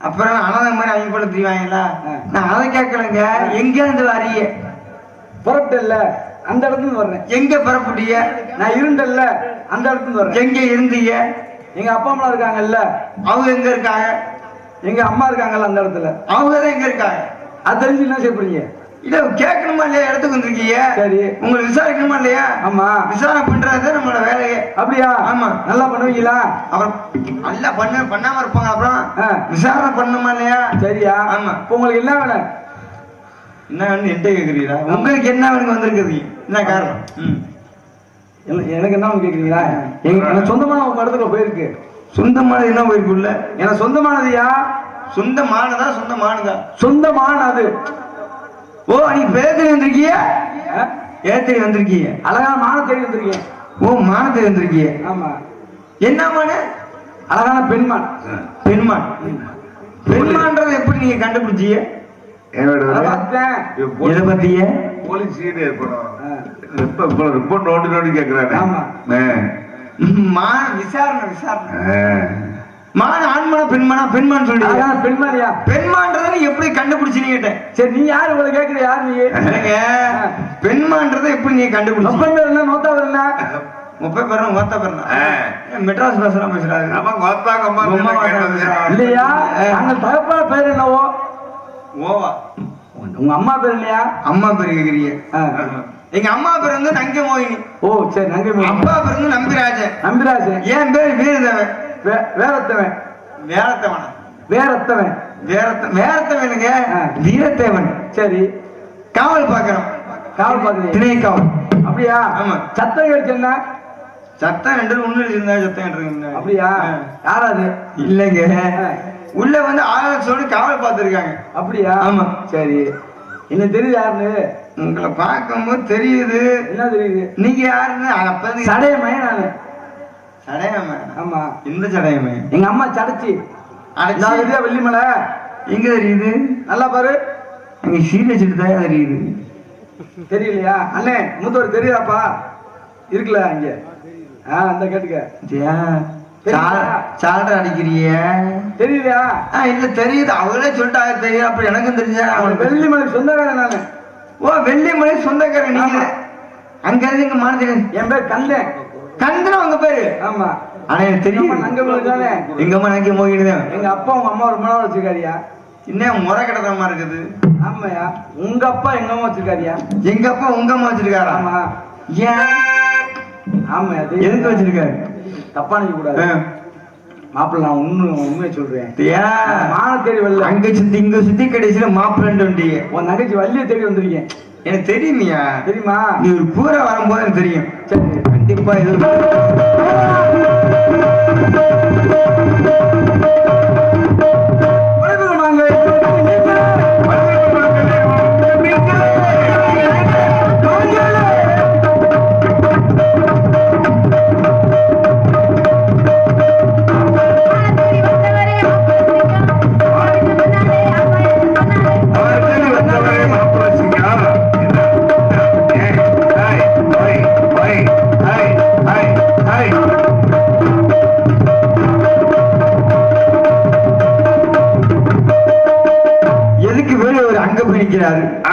அப்புறம் அனாதை மாதிரி அவங்க போல தெரிவாங்களா? நான் அதை கேட்கலங்க. எங்க இருந்து வரீங்க? புறப்பட்டல்ல அந்த இடத்துல வர்றேன். எங்க புறப்பட்டீங்க? நான் இருந்தல்ல அந்த இடத்துல வர்றேன். எங்க இருந்தீங்க? எங்க அப்பா அம்மா இருக்காங்கல்ல. அவங்க எங்க இருக்காங்க? எங்க அம்மா இருக்காங்கல்ல அந்த இடத்துல. அவங்க தான் எங்க இருக்காங்க? அது தெரிஞ்சு என்ன செய்யப்படுறீங்க? இத கேட்கணுமா இல்லையா? இடத்துக்கு வந்திருக்கீங்க. சரி. உங்களை விசாரிக்கணுமா இல்லையா? ஆமா. விசாரணை பண்றது நம்மளோட வேலையே. அப்படியா? ஆமா. நல்லா பண்ணுவீங்களா? அப்புறம் நல்லா பண்ணாம இருப்பாங்க. அப்புறம் விசாரணை பண்ணணுமா இல்லையா? சரியா? ஆமா. இப்போ உங்களுக்கு என்ன வேணும்? என்ன வேணும் என்கிட்ட கேக்குறீங்களா? உங்களுக்கு என்ன வேணும் வந்திருக்குது? என்ன காரணம்? எனக்கு என்ன கேக்குறீங்களா? எனக்கு சொந்தமான உங்க இடத்துல போயிருக்கு. சொந்தமானது என்ன போயிருக்குள்ள? எனக்கு சொந்தமானதுயா? சொந்தமானதா சொந்தமானதா? சொந்தமானது. ஓ நீ பேர் வந்திருக்கிய? ஏத்தடி வந்திருக்கீங்க. அழகான மான தேடி வந்திருக்கீங்க. ஓ மானத்தை வந்திருக்கீங்க. ஆமா. என்ன மான? அழகான பெண்மான். பெண்மான். பெண்மான்றது எப்படி நீங்க கண்டுபிடிச்சீங்க? எதை பத்திய? போலீஸ் ஏற்படும். ரிப்போர்ட் நோண்டி கேட்கிறாங்க. ஆமா. மான விசாரணை விசாரணை. மான ஆண்மனா பெண்மானா? பெண்மான் சொல்லி பெண்மானியா? பெண்மான்றதை எப்படி கண்டுபிடிச்சீங்க கேட்டேன். சரி நீ யாரு? உங்களை கேட்கிற யாரு நீ? பெண்மான்றதை எப்படி நீங்க கண்டுபிடிச்சீங்க? பேர் என்ன? நோத்தா பேர் என்ன? 30 பேரும் மொத்த பேர் மெட்ராஸ் பேசுறா பேசுறாரு. இல்லையா? அங்க தகப்பா பேர் என்னவோ? ஓவா. உங்க அம்மா பேர் இல்லையா? அம்மா பேர் கேக்குறீங்க. எங்க அம்மா பேர் வந்து நங்க மோகினி. ஓ சரி நங்க மோகினி. அப்பா பேர் வந்து நம்பிராஜன். நம்பிராஜன். ஏன் பேர் வீரதேவன். வேறத்தவன். வேறத்தவனா? வேறத்தவன். வேறத்தவனுங்க வீரத்தேவன். சரி. காவல் பாக்குறோம். காவல் பாக்குறீங்க? திணை காவல். அப்படியா? ஆமா. சத்தம் கேட்டுன்னா? சத்தம் ரெண்டு ஒண்ணு இருந்தா சத்தம் கேட்டு. அப்படியா? யாராது? இல்லைங்க. உள்ள வந்து ஆலோசனை காவல் பார்த்துருக்காங்க. அப்படியா? ஆமா. சரி. என்ன தெரியுது யாருன்னு? உங்களை பார்க்கும்போது தெரியுது. என்ன தெரியுது? நீங்க யாருன்னு அப்ப சடையமைய நானு. சடையம்மா? ஆமா. இந்த சடையம்மா எங்க அம்மா சடைச்சி. தெரியுதா? வெள்ளிமலை எங்க தெரியுது? நல்லா பாரு. அங்க சீல் வச்சுட்டு தான் தெரியுது. தெரியலையா? அண்ணே மூத்தவர் தெரியுதாப்பா? இருக்குல்ல அங்க. அந்த கேட்டுக்க. சால்ற அடிக்கிறிய தெரியுதா? இல்ல தெரியுது. அவங்களே சொல்லிட்டாங்க தெரியும். அப்ப எனக்கும் தெரிஞ்சா. வெள்ளிமலை சொந்தக்காரன் நானு. ஓ வெள்ளிமலை சொந்தக்காரன் நீங்க? அங்க இருந்து எங்க மாநில. என் பேர் கந்தன். கந்தனா உங்க பேரு? ஆமா. ஆனா எனக்கு தெரியும். எங்க அம்மா நங்க மோகிடுதான். எங்க அப்பா உங்க அம்மா ஒரு மனம் வச்சிருக்காரியா? இன்னும் முறை கிடத்தமா இருக்குது. ஆமாயா. உங்க அப்பா எங்க அம்மா வச்சிருக்காரியா? எங்க அப்பா உங்க அம்மா வச்சிருக்காரா? ஆமா. ஏன்? ஆமா. எதுக்கு வச்சிருக்காரு? தப்பா நினைக்க கூடாது மாப்பிள்ள. நான் உண்மையை சொல்றேன். மான தேடி வரல. அங்க சுத்தி இங்க சுத்தி கடைசியில மாப்பிள்ளை வண்டிய உன் நகைச்சி வள்ளிய தேடி வந்திருக்கேன். எனக்கு தெரியுமியா? தெரியுமா? நீ ஒரு கூரை வரும்போது எனக்கு தெரியும். சரி கண்டிப்பா இது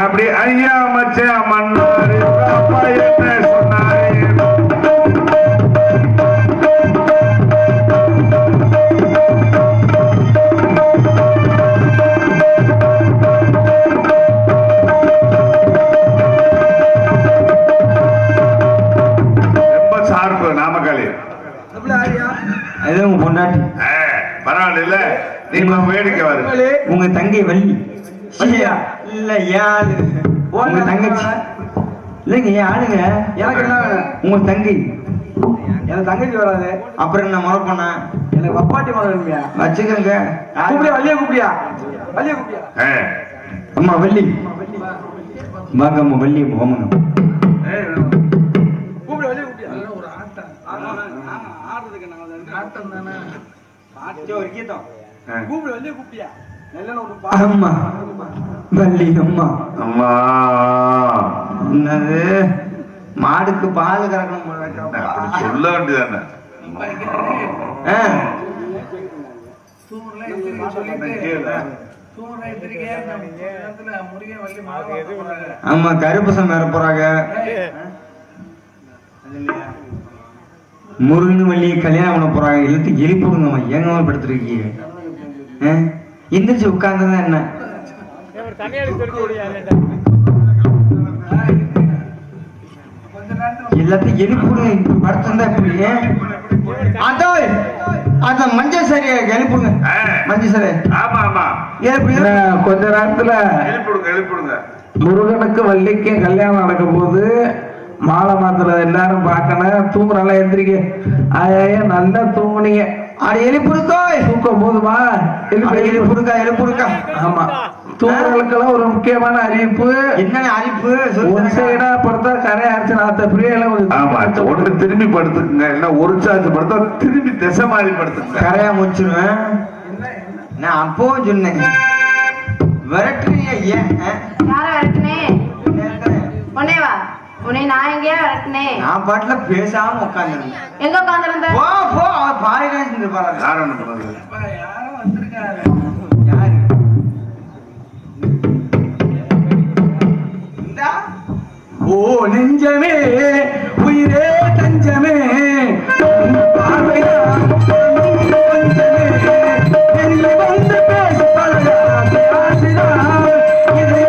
அப்படி ஐயா மச்சான் மன்னாரு அப்பா என்ன சொன்னாரு? ரொம்ப சார்பு நாமக்காளி. உங்க பொண்டாட்டி பரவாயில்ல. நீங்க வேடிக்கை வரு. உங்க தங்கை வள்ளி. இல்ல யாரு? உங்க தங்கச்சி இல்லைங்க. யாருங்க? எனக்கு என்ன? உங்க தங்கை. எனக்கு தங்கச்சி வராது. அப்புறம் என்ன முறை பண்ண? எனக்கு வப்பாட்டி மரம் வேணுமியா? வச்சுக்கோங்க. கூப்பிடியா வள்ளியா கூப்பிடியா? வள்ளியா கூப்பிடியா? அம்மா வள்ளி வாங்க அம்மா வள்ளி போமாங்க. கூப்பிடு வள்ளியா கூப்பிடியா? ஒரு ஆட்டம் ஆடுறதுக்கு நான் ஆட்டம் தானே பாட்டு ஒரு கீதம். கூப்பிடு வள்ளியா கூப்பிடியா? அம்மா வள்ளி அம்மா. அம்மா என்னது மாடுக்கு பால் கறக்கணும் சொல்ல வேண்டியதானே. ஆமா கருப்பசம் வேற போறாங்க. முருகன் வள்ளி கல்யாணம் பண்ண போறாங்க. எல்லாத்தையும் எழுப்பிடுங்கம்மா. ஏங்க படுத்துருக்கீங்க? எந்திரிச்சு உட்கார்ந்ததா என்ன? எல்லாத்தையும் எழுப்பிடுங்க. இப்படி படுத்திருந்தா இப்படி அதோ அந்த மஞ்சள் சரியா எழுப்பிடுங்க. மஞ்சள் சரி. ஆமா ஆமா எழுப்பிடுங்க. கொஞ்ச நேரத்துல எழுப்பிடுங்க. முருகனுக்கு வள்ளிக்கும் கல்யாணம் நடக்கும் போது மாலை மாத்திர எல்லாரும் பார்க்கணும். தூங்குறால எந்திரிக்க ஆயா நல்லா தூங்குனீங்க. அது எழுப்பிடுக்கோ. தூக்கம் போதுமா? எழுப்பிடுக்கா. ஆமா தூங்குறதுக்கெல்லாம் ஒரு முக்கியமான அறிவிப்பு. என்னென்ன அறிவிப்பு? ஒரு சைடா படுத்தா கரை அரைச்சு நாத்த பிரியெல்லாம் ஆமா ஒண்ணு திரும்பி படுத்துக்குங்க. இல்ல ஒரு சார்ஜ் படுத்தா திரும்பி திசை மாறி படுத்துக்குங்க. கரையா முடிச்சிருவேன். நான் அப்பவும் சொன்னேன் விரட்டுறீங்க. ஏன் யார விரட்டுனே? உன்னைவா? உன்னை நான் எங்கேயா விரட்டுனேன்? நான் பாட்டுல பேசாம உட்காந்துருந்தேன். எங்க உட்காந்துருந்த? போ போ பாருங்க செஞ்சு பாருங்க. யார் என்ன பண்ணது? யாரும் வந்திருக்காரு. யாரு? ஓ நெஞ்சமே உயிரே தஞ்சமே வந்து பேசி பழகா இதை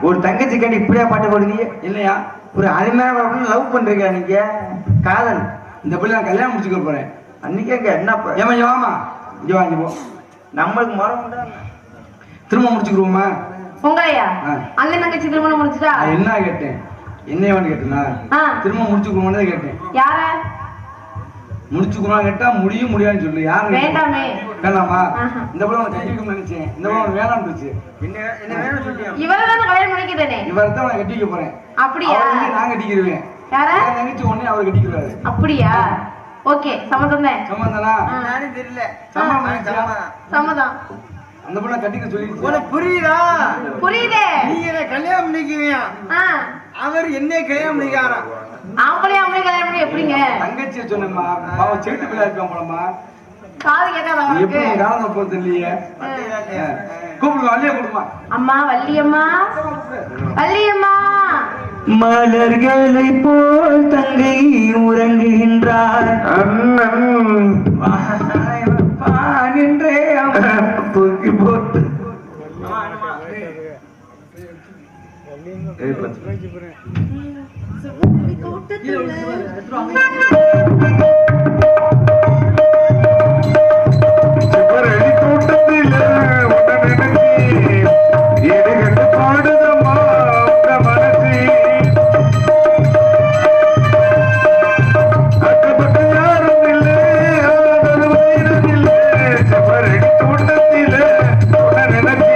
ஒரு தங்கச்சி கண்டி இப்படியா பாட்டு போடுவீங்க? இல்லையா ஒரு அருமையான லவ் பண்றீங்க நீங்க. காதல். இந்த பிள்ளை நான் கல்யாணம் முடிச்சுக்க போறேன். அன்னைக்கே என்னப்பா? ஏமா வாமா இங்க வாங்கி போ. நம்மளுக்கு மரம் உண்டா? திரும்ப முடிச்சுக்கிறோமா? உங்களையா? அண்ணன் தங்கச்சி திருமணம் முடிச்சுட்டா? என்ன கேட்டேன்? என்னையான்னு கேட்டேனா? திரும்ப முடிச்சுக்கிறோமான்னு கேட்டேன். யார முடிச்சுக்கிறோம் கேட்டா முடியும் முடியாதுன்னு சொல்லு. யாரு? வேண்டாமே. வேணாமா? இந்த பிள்ளை உனக்கு கட்டிக்கணும்னு நினைச்சேன். இந்த பிள்ளை உனக்கு வேணாம்னு இருந்துச்சு. என்ன வேணும் சொல்லியா? இவரதான் கல்யாணம் பண்ணிக்கிறேனே. இவரை தான் நான் கட்டிக்க போறேன். அப்படியா? நான் கட்டிக்கிருவேன். யார? நினைச்சு உடனே அவர் கட்டிக்கிறாரு. அப்படியா? ஓகே சம்மதம் தான். சம்மந்தனா? நானும் தெரியல. சம்மதம். அந்த பொண்ணை கட்டிக்க சொல்லிடுச்சு. உனக்கு புரியுதா? புரியுதே. நீ என்ன கல்யாணம் பண்ணிக்குவியா? ஆ, அவர் என்ன கல்யாணம் பண்ணிக்காரா? அவங்களே கல்யாணம் பண்ணி எப்படிங்க? தங்கச்சியை சொன்னேம்மா, பாவம் செவிட்டு பிள்ளை இருக்கான் போலம்மா. காது கேட்காத எப்படி அவனுக்கு. காலத்தை போறது இல்லையே. கூப்பிடுங்க, வள்ளியா கொடுமா. அம்மா வள்ளியம்மா, வள்ளியம்மா. மலர்களை போல் தங்கை உறங்குகின்றார். அண்ணன் நின்றே தூக்கி போட்டு சிவரடி தோட்டத்தில் எடு பாடுதம்மா உங்க மனசு அக்கப்பட்ட யாரும் இல்லை ஆதரவு இல்லை சிவரடி தோட்டத்தில் நினைச்சி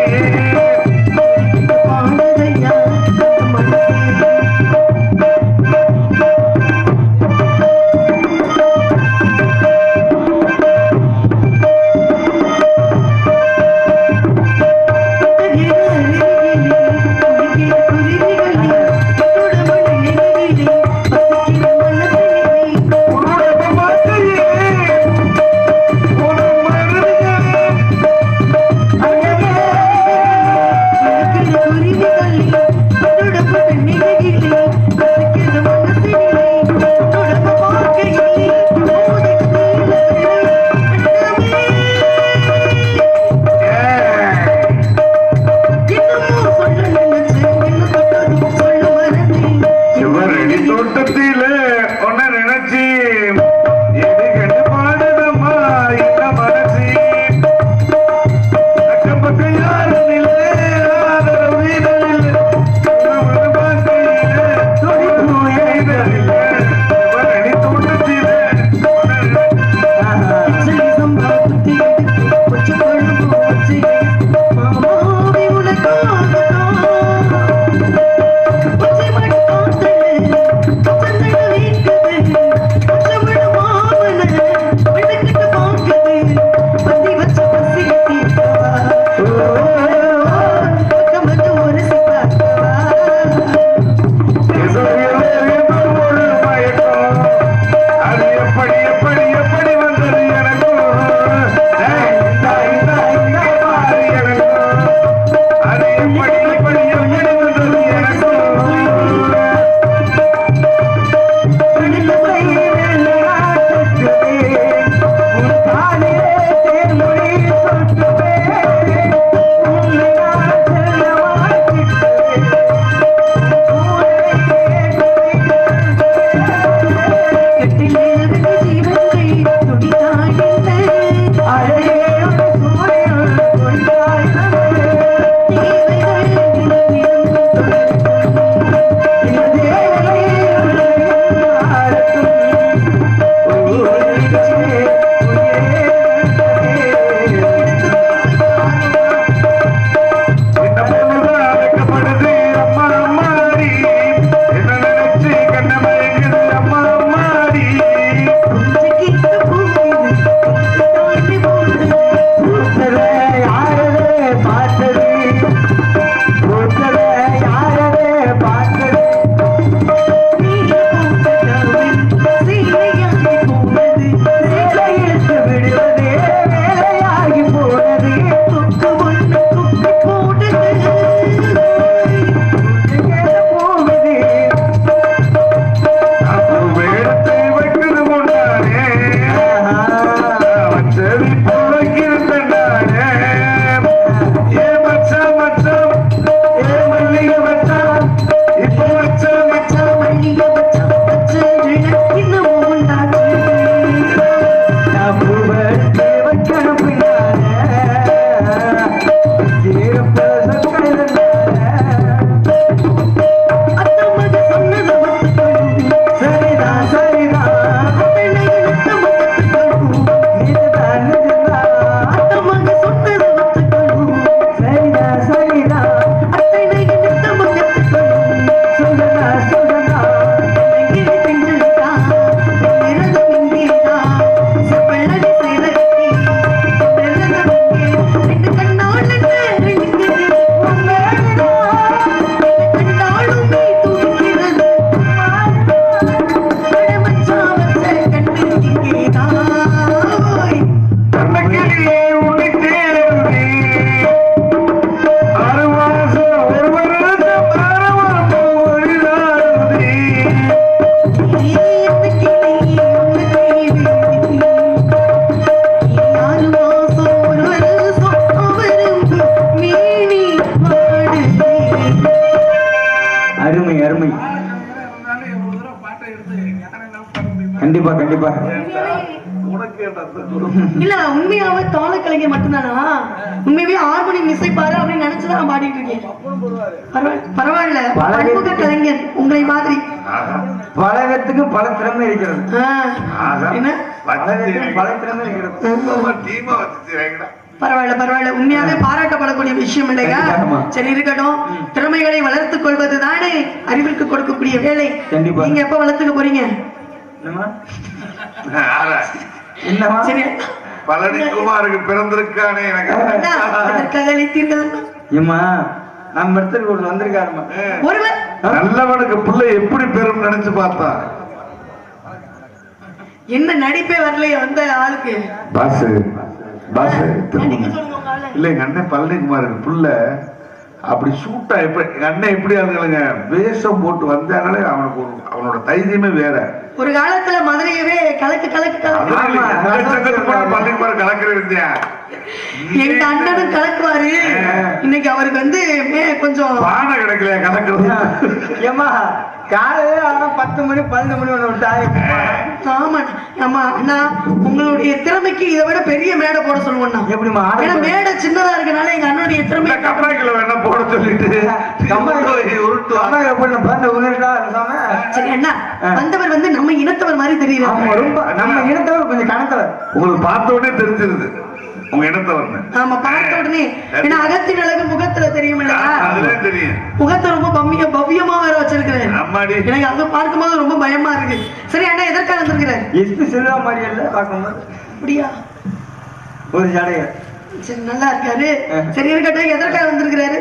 சிவரடி தோட்டத்தில ஒன்ன நினைச்சி எது கண்டு பாடுதம்மா இந்த மனசு அக்கப்பட்ட யாரும் இல்லை ஆதரவு இல்லை சிவரடி தோட்டத்தில அம்மா அம்மாடி கண்டிப்பா கண்டிப்பா. உனக்கு என்ன அந்த குரு? இல்ல உண்மையாவே தாள கலைஞர் மட்டும்தானா? உண்மையாவே ஹார்மோனியம் இசைப்பாரு அப்படின்னு நினைச்சுதான் நான் பாடிட்டு இருக்கேன். பரவாயில்ல, பன்முக கலைஞர் உங்களை மாதிரி. பல பேத்துக்கு பல திறமை இருக்கிறது. என்ன பல திறமை இருக்கிறது. டீமா வச்சுக்கிறீங்களா? பரவாயில்ல, உண்மையாவே பாராட்டப்படக்கூடிய விஷயம் இல்லையா? சரி இருக்கட்டும். திறமைகளை வளர்த்துக் கொள்வது தானே அறிவிற்கு கொடுக்கக்கூடிய வேலை. நீங்க எப்ப வளர்த்துக்க போறீங்க? என்னமா? சரி, பழனிக்குமாருக்கு பிறந்திருக்கானே எனக்கு. அதற்காக அழைத்தீர்கள். ஏமா நம்ம இடத்துக்கு ஒரு வந்திருக்காருமா. ஒருவர் நல்லவனுக்கு பிள்ளை எப்படி பெரும் நினைச்சு பார்த்தா என்ன நடிப்பே வரலையே வந்த ஆளுக்கு. பாசு நீங்க சொல்லுங்க உங்க ஆளு. இல்ல எங்க அண்ணன் பழனிக்குமாருக்கு புள்ள அப்படி சூட்டா எப்படி எங்க அண்ணன் எப்படி அதுங்க வேஷம் போட்டு வந்தாங்களே அவனுக்கு அவனோட தைரியமே வேற. ஒரு காலத்துல மதுரையவே கலக்கு பழனிக்குமார் கலக்கிற இருந்தியா? எங்க அண்ணனும் கலக்குவாரு. இன்னைக்கு அவருக்கு வந்து கொஞ்சம் பானை கிடைக்கலையா கலக்குறது? ஏமா காலையில 10 மணி 11 மணி ஒண்ணு விட்டா. ஆமா அண்ணா, உங்களுடைய திறமைக்கு இதை விட பெரிய மேடை போட சொல்லுவோம்னா. எப்படிமா? ஏன்னா மேடை சின்னதா இருக்கனால எங்க அண்ணனுடைய திறமை கம்மாய்க்குள்ள வேணா போட சொல்லிட்டு சரி அண்ணா, வந்தவர் வந்து நம்ம இனத்தவர் மாதிரி தெரியுது. ரொம்ப நம்ம இனத்தவர் கொஞ்சம் கணத்தவர். உங்களுக்கு பார்த்த உடனே தெரிஞ்சிருது உங்க இனத்தவர். ஆமா, பார்த்த உடனே. ஏன்னா அகத்தின் அழகு முகத்துல தெரியும் இல்லையா? அதுதான் தெரியும். முகத்தை ரொம்ப பவ்யமா வேற வச்சிருக்கிறேன். அம்மாடி, எனக்கு அதை பார்க்கும்போது ரொம்ப பயமா இருக்கு. சரி அண்ணா, எதற்காக வந்திருக்கிறேன்? எஸ்பி செல்வா மாதிரி இல்ல பார்க்கும்போது. அப்படியா? ஒரு ஜடைய. சரி, நல்லா இருக்காரு. சரி இருக்கட்டும், எதற்காக வந்திருக்கிறாரு?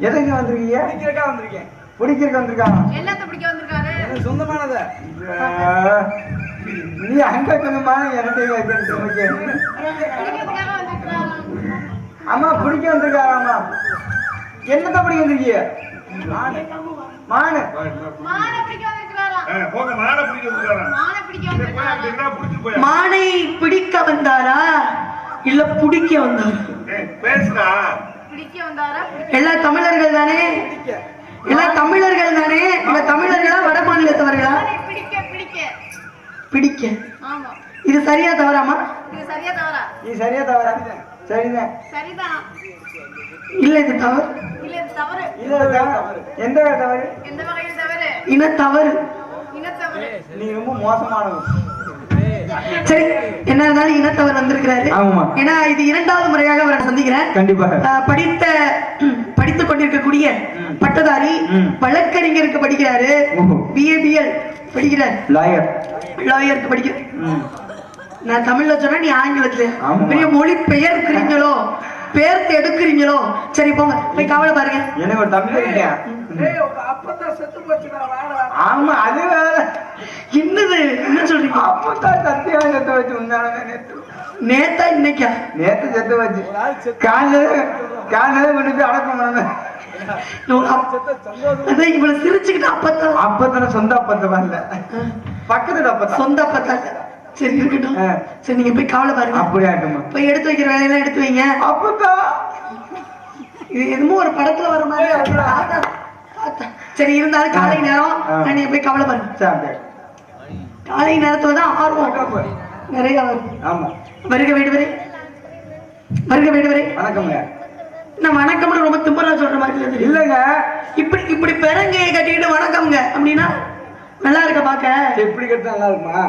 எதுக்கு வந்திருக்கீங்க? பிடிக்கிறதுக்காக வந்திருக்கேன். பிடிக்கிறதுக்கு வந்திருக்காங்க. என்னத்தை பிடிக்க வந்திருக்காரு? எனக்கு சொந்தமானத. நீ அங்க சொந்தமான எனக்கு பிடிக்கிறதுக்காக வந்திருக்காரு. அம்மா பிடிக்க வந்திருக்காரு. அம்மா என்னத்த பிடிக்க வந்திருக்கீங்க? மானு. மானை பிடிக்க வந்திருக்காரா? போங்க மானை பிடிக்க வந்தாரா? மானை பிடிக்க வந்திருக்காரா? மானை பிடிக்க வந்தாரா இல்ல பிடிக்க வந்தாரா? பேசுடா. பிடிக்க வந்தாரா? எல்லா தமிழர்கள் தானே? எல்லா தமிழர்கள் தானே? இல்ல தமிழர்களா வட மாநிலத்தவர்களா? பிடிக்க பிடிக்க பிடிக்க. ஆமா. இது சரியா தவறாமா? இது சரியா தவறா? நீ சரியா தவறா? சரிதான். சரிதான். இல்ல இது தவறு. இல்ல இது தவறு. இல்ல தவறு. எந்த தவறு? எந்த வகையில் தவறு? இன தவறு. இனத்தவறு. நீ ரொம்ப மோசமானவன். சரி, என்ன இருந்தாலும் இனத்தவர் வந்திருக்கிறாரு. ஆமா. ஏன்னா இது 2வது முறையாக அவரை சந்திக்கிறேன். கண்டிப்பாக. படித்துக் கொண்டிருக்கக்கூடிய பட்டதாரி வழக்கறிஞருக்கு படிக்கிறாரு. BABL படிக்கிறார். லாயருக்கு படிக்கிறார். நான் தமிழ்ல சொன்னா நீ ஆங்கிலத்துல பெரிய மொழி பெயர்க்கிறீங்களோ பேர்த்து எடுக்கிறீங்களோ? சரி போங்க, போய் கவலை பாருங்க. எனக்கு ஒரு தம்பி இருக்கேன். ஆமா, அது வேற. என்னது என்ன சொல்றீங்க? அப்பதான் சத்தியா செத்து வச்சு உண்டான நேத்தா இன்னைக்கா? நேத்து செத்து வச்சு காலையில கொண்டு போய் அடக்கம் பண்ண. அதான் இவ்வளவு சிரிச்சுக்கிட்டு அப்பத்தான சொந்த அப்பத்த வரல, பக்கத்துல அப்பத்தான் சொந்த அப்பத்தா. சரி இருக்கட்டும். சரி நீங்க போய் கவலை பாருங்க. அப்படியா இருக்குமா? போய் எடுத்து வைக்கிற வேலையெல்லாம் எடுத்து வைங்க. அப்பதான் இது எதுவும் ஒரு படத்துல வர மாதிரி. சரி இருந்தாலும் காலை நேரம் நீங்க போய் கவலை பாருங்க. காலை நேரத்துலதான் ஆர்வம் நிறைய வரும். ஆமா. வருக வேண்டுவரே, வருக வேண்டுவரே. வணக்கம்ங்க. நான் வணக்கம்னு ரொம்ப திம்பரா சொல்ற மாதிரி இல்லங்க. இப்படி பெரங்கையை கட்டிக்கிட்டு வணக்கம்ங்க அப்படின்னா நல்லா இருக்க பாக்க. எப்படி கட்ட நல்லா இருக்குமா?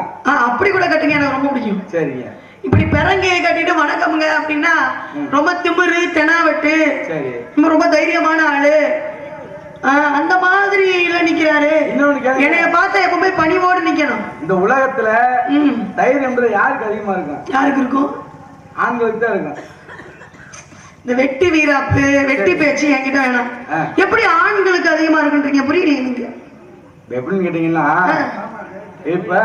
அப்படி கூட கட்டுங்க, எனக்கு ரொம்ப பிடிக்கும். சரிங்க. இப்படி பெரங்கையை கட்டிட்டு வணக்கம்ங்க அப்படின்னா ரொம்ப திமிரு தெனாவட்டு. சரி. ரொம்ப தைரியமான ஆளு அந்த மாதிரி இல்ல நிக்கிறாரு. என்னைய பார்த்தா எப்பவுமே பணிவோடு நிக்கணும். இந்த உலகத்துல தைரியம் யாருக்கு அதிகமா இருக்கும்? யாருக்கு இருக்கும்? ஆண்களுக்கு தான் இருக்கும். இந்த வெட்டி வீராப்பு வெட்டி பேச்சு என்கிட்ட வேணாம். எப்படி ஆண்களுக்கு அதிகமா இருக்குன்றீங்க? புரியல எனக்கு. எப்படின்னு கேட்டீங்கன்னா, இப்ப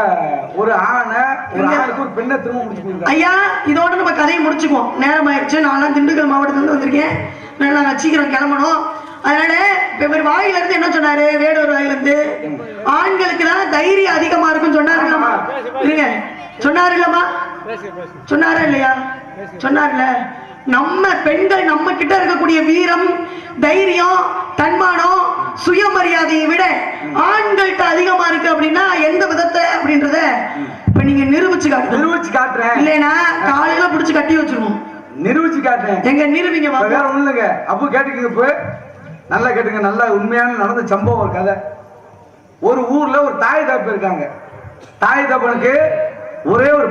ஒரு ஆணுக்கு ஒரு பெண்ணை திரும்ப முடிச்சு. ஐயா, இதோட நம்ம கதையை முடிச்சுக்குவோம். நேரம் ஆயிடுச்சு. நான் திண்டுக்கல் மாவட்டத்துல இருந்து வந்திருக்கேன். நாங்க சீக்கிரம் கிளம்பணும். அதனால இவர் வாயில இருந்து என்ன சொன்னாரு? வேடூர் வாயில இருந்து ஆண்களுக்கு தான் தைரியம் அதிகமா இருக்குன்னு சொன்னாருல்லம்மா. இல்லைங்க, சொன்னாரு இல்லம்மா? சொன்னாரா இல்லையா? சொன்னார்ல. நம்ம பெண்கள் நம்ம கிட்ட இருக்கக்கூடிய வீரம் தைரியம் தன்மானம் சுயமரியாதையை விட ஆண்கள்கிட்ட அதிகமா இருக்கு அப்படின்னா எந்த விதத்தை அப்படின்றத இப்ப நீங்க நிரூபிச்சு காட்டுறேன் இல்லைன்னா காலையில பிடிச்சு கட்டி வச்சிருவோம். நிரூபிச்சு காட்டுறேன். எங்க நிரூபிங்க வேற ஒண்ணு இல்லைங்க. அப்போ கேட்டுக்கங்க. இப்ப நல்லா கேட்டுங்க. நல்லா உண்மையான நடந்த சம்பவம் ஒரு கதை. ஒரு ஊர்ல ஒரு தாய் தகப்பு இருக்காங்க. தாய் தகப்பனுக்கு ஒரே ஒரு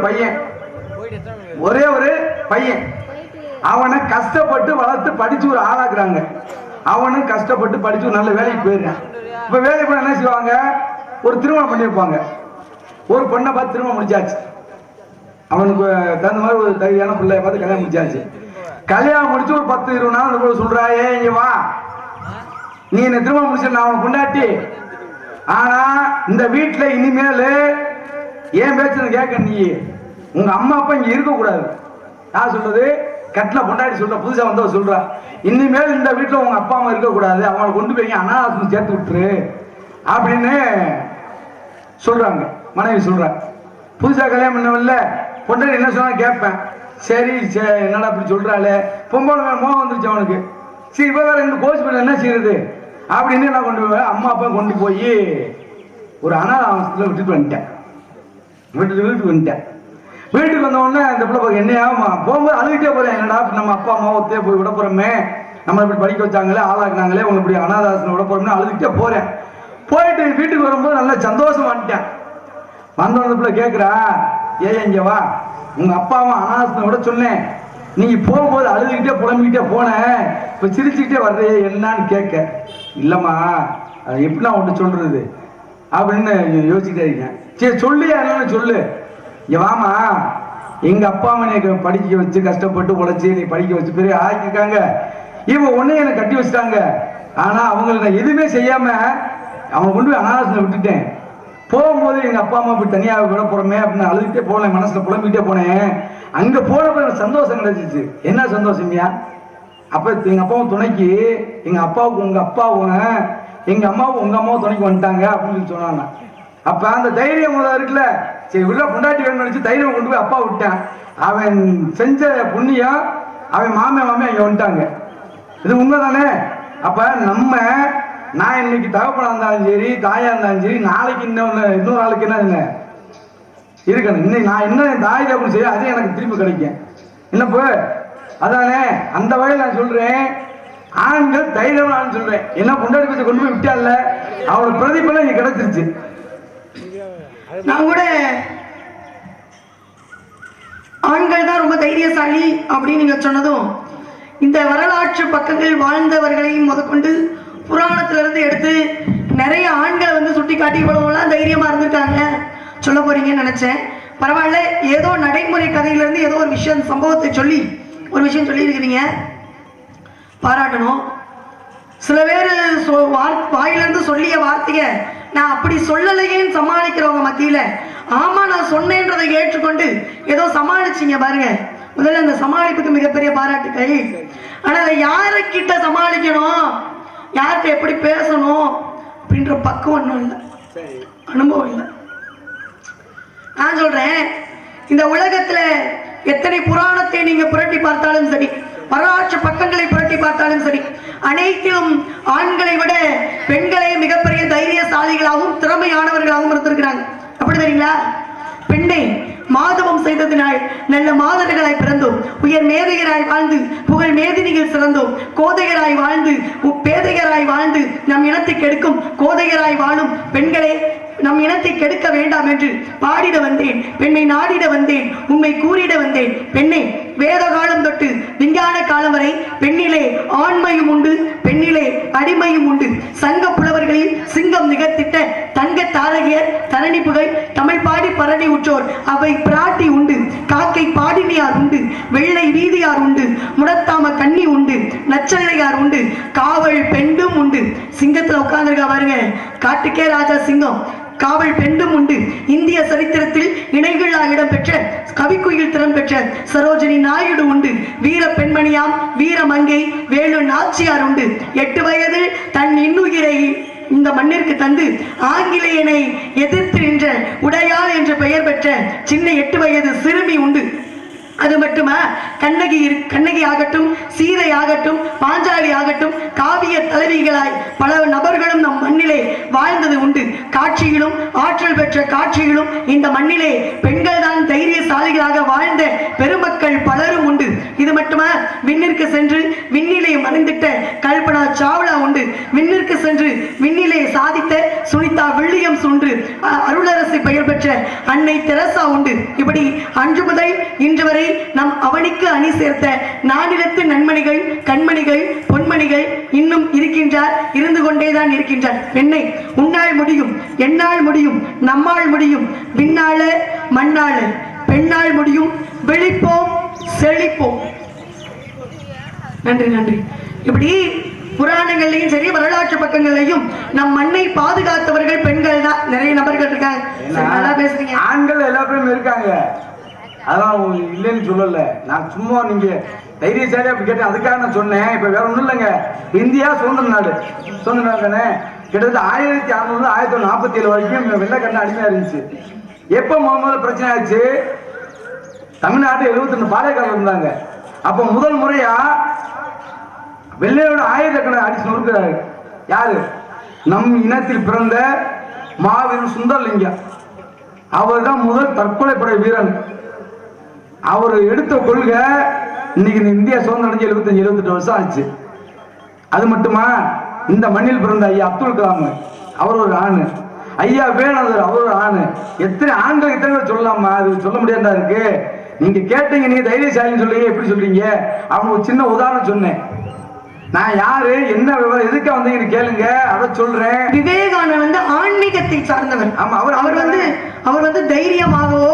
பையன். அவனை கஷ்டப்பட்டு வளர்த்து படிச்சு ஒரு ஆளாக்குறாங்க. அவனும் கஷ்டப்பட்டு படிச்சு ஒரு நல்ல வேலைக்கு போயிடுறான். இப்ப வேலைக்கு போய் என்ன செய்வாங்க, ஒரு திருமணம் பண்ணி வைப்பாங்க. ஒரு பொண்ணை பார்த்து திருமணம் முடிச்சாச்சு. அவனுக்கு தகுந்த மாதிரி ஒரு தகுதியான பிள்ளைய பார்த்து கல்யாணம் முடிச்சாச்சு. கல்யாணம் முடிச்சு ஒரு 10-20 நாள் அந்த சொல்றா, இங்க வா, நீ என்ன திருமணம் முடிச்ச, நான் அவனை கொண்டாட்டி. ஆனா இந்த வீட்டுல இனிமேல் ஏன் பேச்சு கேட்க, நீ உங்க அம்மா அப்பா இங்க இருக்க கூடாது. யார் சொல்றது? கட்டில பொண்டாடி சொல்ற, புதுசா வந்தவ சொல்றா, இனிமேல் இந்த வீட்டுல உங்க அப்பா அம்மா இருக்க கூடாது, அவங்களை கொண்டு போய் அனாதாசிரமம் சேர்த்து விட்டுரு அப்படின்னு சொல்றாங்க. மனைவி சொல்ற. புதுசா கல்யாணம் பண்ணவில்ல பொண்டாடி என்ன சொன்னா கேட்பேன். சரி என்னடா அப்படி சொல்றாளே, பொம்பளை மோகம் வந்துருச்சு அவனுக்கு. சரி இப்ப வேற இந்த கோச் பண்ண என்ன செய்யறது அப்படின்னு நான் கொண்டு போய் அம்மா அப்பா கொண்டு போய் ஒரு அனாதாசிரமத்துல விட்டுட்டு வந்துட்டேன். வீட்டுக்கு வந்துட்டேன். வீட்டுக்கு வந்த உடனே அந்த பிள்ளை பார்க்க என்ன ஆகுமா, போகும்போது அழுகிட்டே போறேன். என்னடா நம்ம அப்பா அம்மா ஒத்தே போய் விட போறோமே, நம்மளை இப்படி படிக்க வச்சாங்களே, ஆளாக்குனாங்களே, உங்களை இப்படி அனாதாசிரமம் விட போறோம்னு அழுதுகிட்டே போறேன். போயிட்டு வீட்டுக்கு வரும்போது நல்லா சந்தோஷம் வந்துட்டேன். வந்தவன பிள்ளை கேட்கிறா, இங்க வா, உங்க அப்பா அம்மா அனாதாசிரமம் விட சொன்னேன், நீங்க போகும்போது அழுதுகிட்டே புலம்பிக்கிட்டே போன, இப்ப சிரிச்சுக்கிட்டே வர்றே என்னன்னு கேட்க. இல்லம்மா அது எப்படி நான் உன்ட்டு சொல்றது அப்படின்னு யோசிச்சுட்டே இருக்கேன். சரி சொல்லு, என்னன்னு சொல்லு. வாமா, எங்க அப்பா அம்மா எனக்கு படிக்க வச்சு கஷ்டப்பட்டு உழைச்சி நீ படிக்க வச்சு பெரிய ஆக்கிருக்காங்க. இவங்க உடனே எனக்கு கட்டி வச்சுட்டாங்க. ஆனா அவங்களுக்கு நான் எதுவுமே செய்யாம அவங்க கொண்டு போய் அனாதாசிரமம் விட்டுட்டேன். போகும்போது எங்க அப்பா அம்மா போய் தனியாக விட போறோமே அப்படின்னு அழுதுகிட்டே போனேன், மனசுல புலம்பிக்கிட்டே போனேன். அங்க போனப்ப எனக்கு சந்தோஷம் கிடைச்சிச்சு. என்ன சந்தோஷம்யா, அப்ப எங்க அப்பாவும் துணைக்கு, எங்க அப்பாவுக்கு உங்க அப்பாவும் எங்க அம்மாவும் உங்க அம்மாவும் துணைக்கு வந்துட்டாங்க அப்படின்னு சொன்னாங்க. அப்ப அந்த தைரியம் இருக்குல்ல, சரி உள்ள பொண்டாட்டி வேணும்னு நினைச்சு தைரியம் கொண்டு போய் அப்பா விட்டான். அவன் செஞ்ச புண்ணியம் அவன் மாமே அங்க வந்துட்டாங்க. இது உண்மைதானே? அப்ப நம்ம நான் இன்னைக்கு தகப்பனா இருந்தாலும் சரி, தாயா இருந்தாலும் சரி, நாளைக்கு இன்னொரு நாளைக்கு என்ன இருக்கணும். இன்னைக்கு நான் என்ன தாய் தகப்பன் செய்ய அது எனக்கு திருப்பி கிடைக்கும். என்னப்போ அதானே அந்த வகையில் நான் சொல்றேன், ஆண்கள் தைரியம் சொல்றேன். என்ன பொண்டாட்டி பத்தி கொண்டு போய் விட்டால அவளோட பிரதிபலம் இங்க கிடைச்சிருச்சு. நான் கூட ஆண்கள் தான் ரொம்ப தைரியசாலி அப்படின்னு நீங்க சொன்னதும், இந்த வரலாற்று பக்கங்கள் வாழ்ந்தவர்களையும் முதற்கொண்டு புராணத்திலிருந்து எடுத்து நிறைய ஆண்களை வந்து சுட்டி காட்டி இவ்வளவுலாம் தைரியமா இருந்துட்டாங்க சொல்ல போறீங்கன்னு நினைச்சேன். பரவாயில்ல, ஏதோ நடைமுறை கதையிலிருந்து ஏதோ ஒரு விஷயம் சம்பவத்தை சொல்லி ஒரு விஷயம் சொல்லி இருக்கிறீங்க, பாராட்டணும். சில பேர் வாயிலிருந்து சொல்லிய வார்த்தைய நான் அப்படி சொல்லலையேன்னு சமாளிக்கிறவங்க மத்தியில ஆமா நான் சொன்னேன்றதை ஏற்றுக்கொண்டு ஏதோ சமாளிச்சீங்க பாருங்க. முதல்ல அந்த சமாளிப்புக்கு மிகப்பெரிய பாராட்டுக்கள். ஆனா அதை யாருக்கிட்ட சமாளிக்கணும், யார்கிட்ட எப்படி பேசணும் அப்படின்ற பக்குவம் ஒன்றும் இல்லை, அனுபவம் இல்லை. நான் சொல்றேன், இந்த உலகத்துல எத்தனை புராணத்தை நீங்க புரட்டி பார்த்தாலும் சரி, வரலாற்று பக்கங்களை புரட்டி பார்த்தாலும் சரி, அனைத்திலும் ஆண்களை விட பெண்களே மிகப்பெரிய தைரியசாலிகளாகவும் திறமையானவர்களாகவும் இருந்திருக்கிறாங்க. அப்படி தெரியுங்களா? பெண்ணை மாதவம் செய்ததினால் நல்ல மாதர்களாய் பிறந்தோம், உயர் மேதைகராய் வாழ்ந்து புகழ் மேதினிகள் சிறந்தோம், கோதைகராய் வாழ்ந்து பேதைகராய் வாழ்ந்து நம் இனத்தை கெடுக்கும் கோதைகராய் வாழும் பெண்களே, நம் இனத்தை கெடுக்க வேண்டாம் என்று பாடிட வந்தேன், பெண்ணை நாடிட வந்தேன், உண்மை கூறிட வந்தேன். பெண்ணை வேத காலம் தொட்டு விஞ்ஞான காலம் வரை பெண்ணிலே ஆண்மையும் உண்டு, பெண்ணிலே அடிமையும் உண்டு. சங்க புலவர்களில் சிங்கம் நிகழ்த்திட்ட தங்க தாரகியர் தரணி புகழ் தமிழ் பாடி பரணி உற்றோர் அவை பிராட்டி உண்டு, காக்கை பாடினியார் உண்டு, வெள்ளை வீதியார் உண்டு, முடத்தாம கண்ணி உண்டு, நச்சல்லையார் உண்டு, காவல் பெண்டும் உண்டு. சிங்கத்துல உட்கார்ந்துருக்கா பாருங்க, காட்டுக்கே ராஜா சிங்கம், காவல் பெண்டும் உண்டு. இந்திய சரித்திரத்தில் இணைவிழா இடம்பெற்ற கவிக்குயில் திறம் பெற்ற சரோஜினி நாயுடு உண்டு. வீர பெண்மணியாம் வீரமங்கை வேலு நாச்சியார் உண்டு. 8 வயதில் தன் இன்னுயிரை இந்த மண்ணிற்கு தந்து ஆங்கிலேயனை எதிர்த்து நின்ற உடையாள் என்ற பெயர் பெற்ற சின்ன 8 வயது சிறுமி உண்டு. அது மட்டுமா கண்ணகி ஆகட்டும், சீதை ஆகட்டும், பாஞ்சாலி ஆகட்டும், காவிய தலைவிகளாய் பல நபர்களும் நம் மண்ணிலே வாழ்ந்தது உண்டு. காட்சியிலும் ஆற்றல் பெற்ற காட்சியிலும் இந்த மண்ணிலே பெண்கள் தான் தைரியசாலிகளாக வாழ்ந்த பெருமக்கள் பலரும் உண்டு. இது மட்டுமா, விண்ணிற்கு சென்று விண்ணிலே மறைந்திட்ட கல்பனா சாவ்லா உண்டு. விண்ணிற்கு சென்று விண்ணிலே சாதித்த சுனிதா வில்லியம்ஸ் உண்டு. அருளரசு பெயர் பெற்ற அன்னை தெரசா உண்டு. இப்படி அன்று முதல் இன்று வரை நம் அவனிக்கு அணி சேர்த்த நானிலத்து நன்மணிகள், கண்மணிகள், பொன்மணிகள் இன்னும் இருக்கின்றார், இருந்து கொண்டேதான் இருக்கின்றார். பெண்ணை உன்னால் முடியும், என்னால் முடியும், நம்மால் முடியும், விண்ணாள மண்ணாள பெண்ணால் முடியும், விழிப்போம் செழிப்போம். நன்றி நன்றி. இப்படி புராணங்கள்லையும் சரி, வரலாற்று பக்கங்களையும் நம் மண்ணை பாதுகாத்தவர்கள் பெண்கள் தான். நிறைய நபர்கள் இருக்காங்க. நல்லா பேசுறீங்க. ஆண்கள் எல்லா பேரும் இருக்காங்க, அதான் இல்லைன்னு சொல்லல. நான் சும்மா நீங்க தைரியசாலி அப்படி கேட்டேன், அதுக்காக நான் சொன்னேன். இப்ப வேற ஒண்ணும் இல்லைங்க. இந்தியா சுதந்திர நாடு, சுதந்திர நாடு தானே. கிட்டத்தட்ட 1600 1947 வரைக்கும் வெள்ளைக்கண்ண அடிமையா இருந்துச்சு. எப்ப முதல்ல பிரச்சனை ஆச்சு, தமிழ்நாடு 72 பாளையக்காரர் இருந்தாங்க. அப்ப முதல் முறையா வெள்ளையோட ஆயுதக்கணை அடிச்சு நொறுக்கிறாரு. யாரு? நம் இனத்தில் பிறந்த மாவீரன் சுந்தரலிங்கம். அவர் தான் முதல் தற்கொலைப்படை வீரன். அவர் எடுத்த கொள்கை இன்னைக்கு இந்தியா சுதந்திரம் அடைஞ்சு 75-78 வருஷம் ஆச்சு. அது மட்டுமா, இந்த மண்ணில் பிறந்த ஐயா அப்துல் கலாம், அவர் ஒரு ஆணு. ஐயா வேணாதர், அவர் ஒரு ஆணு. எத்தனை ஆண்கள் எத்தனை பேர் சொல்லலாமா? அது சொல்ல முடியாதா இருக்கு. நீங்க கேட்டீங்க, நீங்க தைரியசாலின்னு சொல்றீங்க, எப்படி சொல்றீங்க? அவங்க ஒரு சின்ன உதாரணம் சொன்னேன். நான் யாரு, என்ன விவரம், எதுக்கு வந்தீங்கன்னு கேளுங்க, அதை சொல்றேன். விவேகானந்தர் ஆன்மீகத்தை சார்ந்தவர். ஆமா, அவர் வந்து தைரியமாகவோ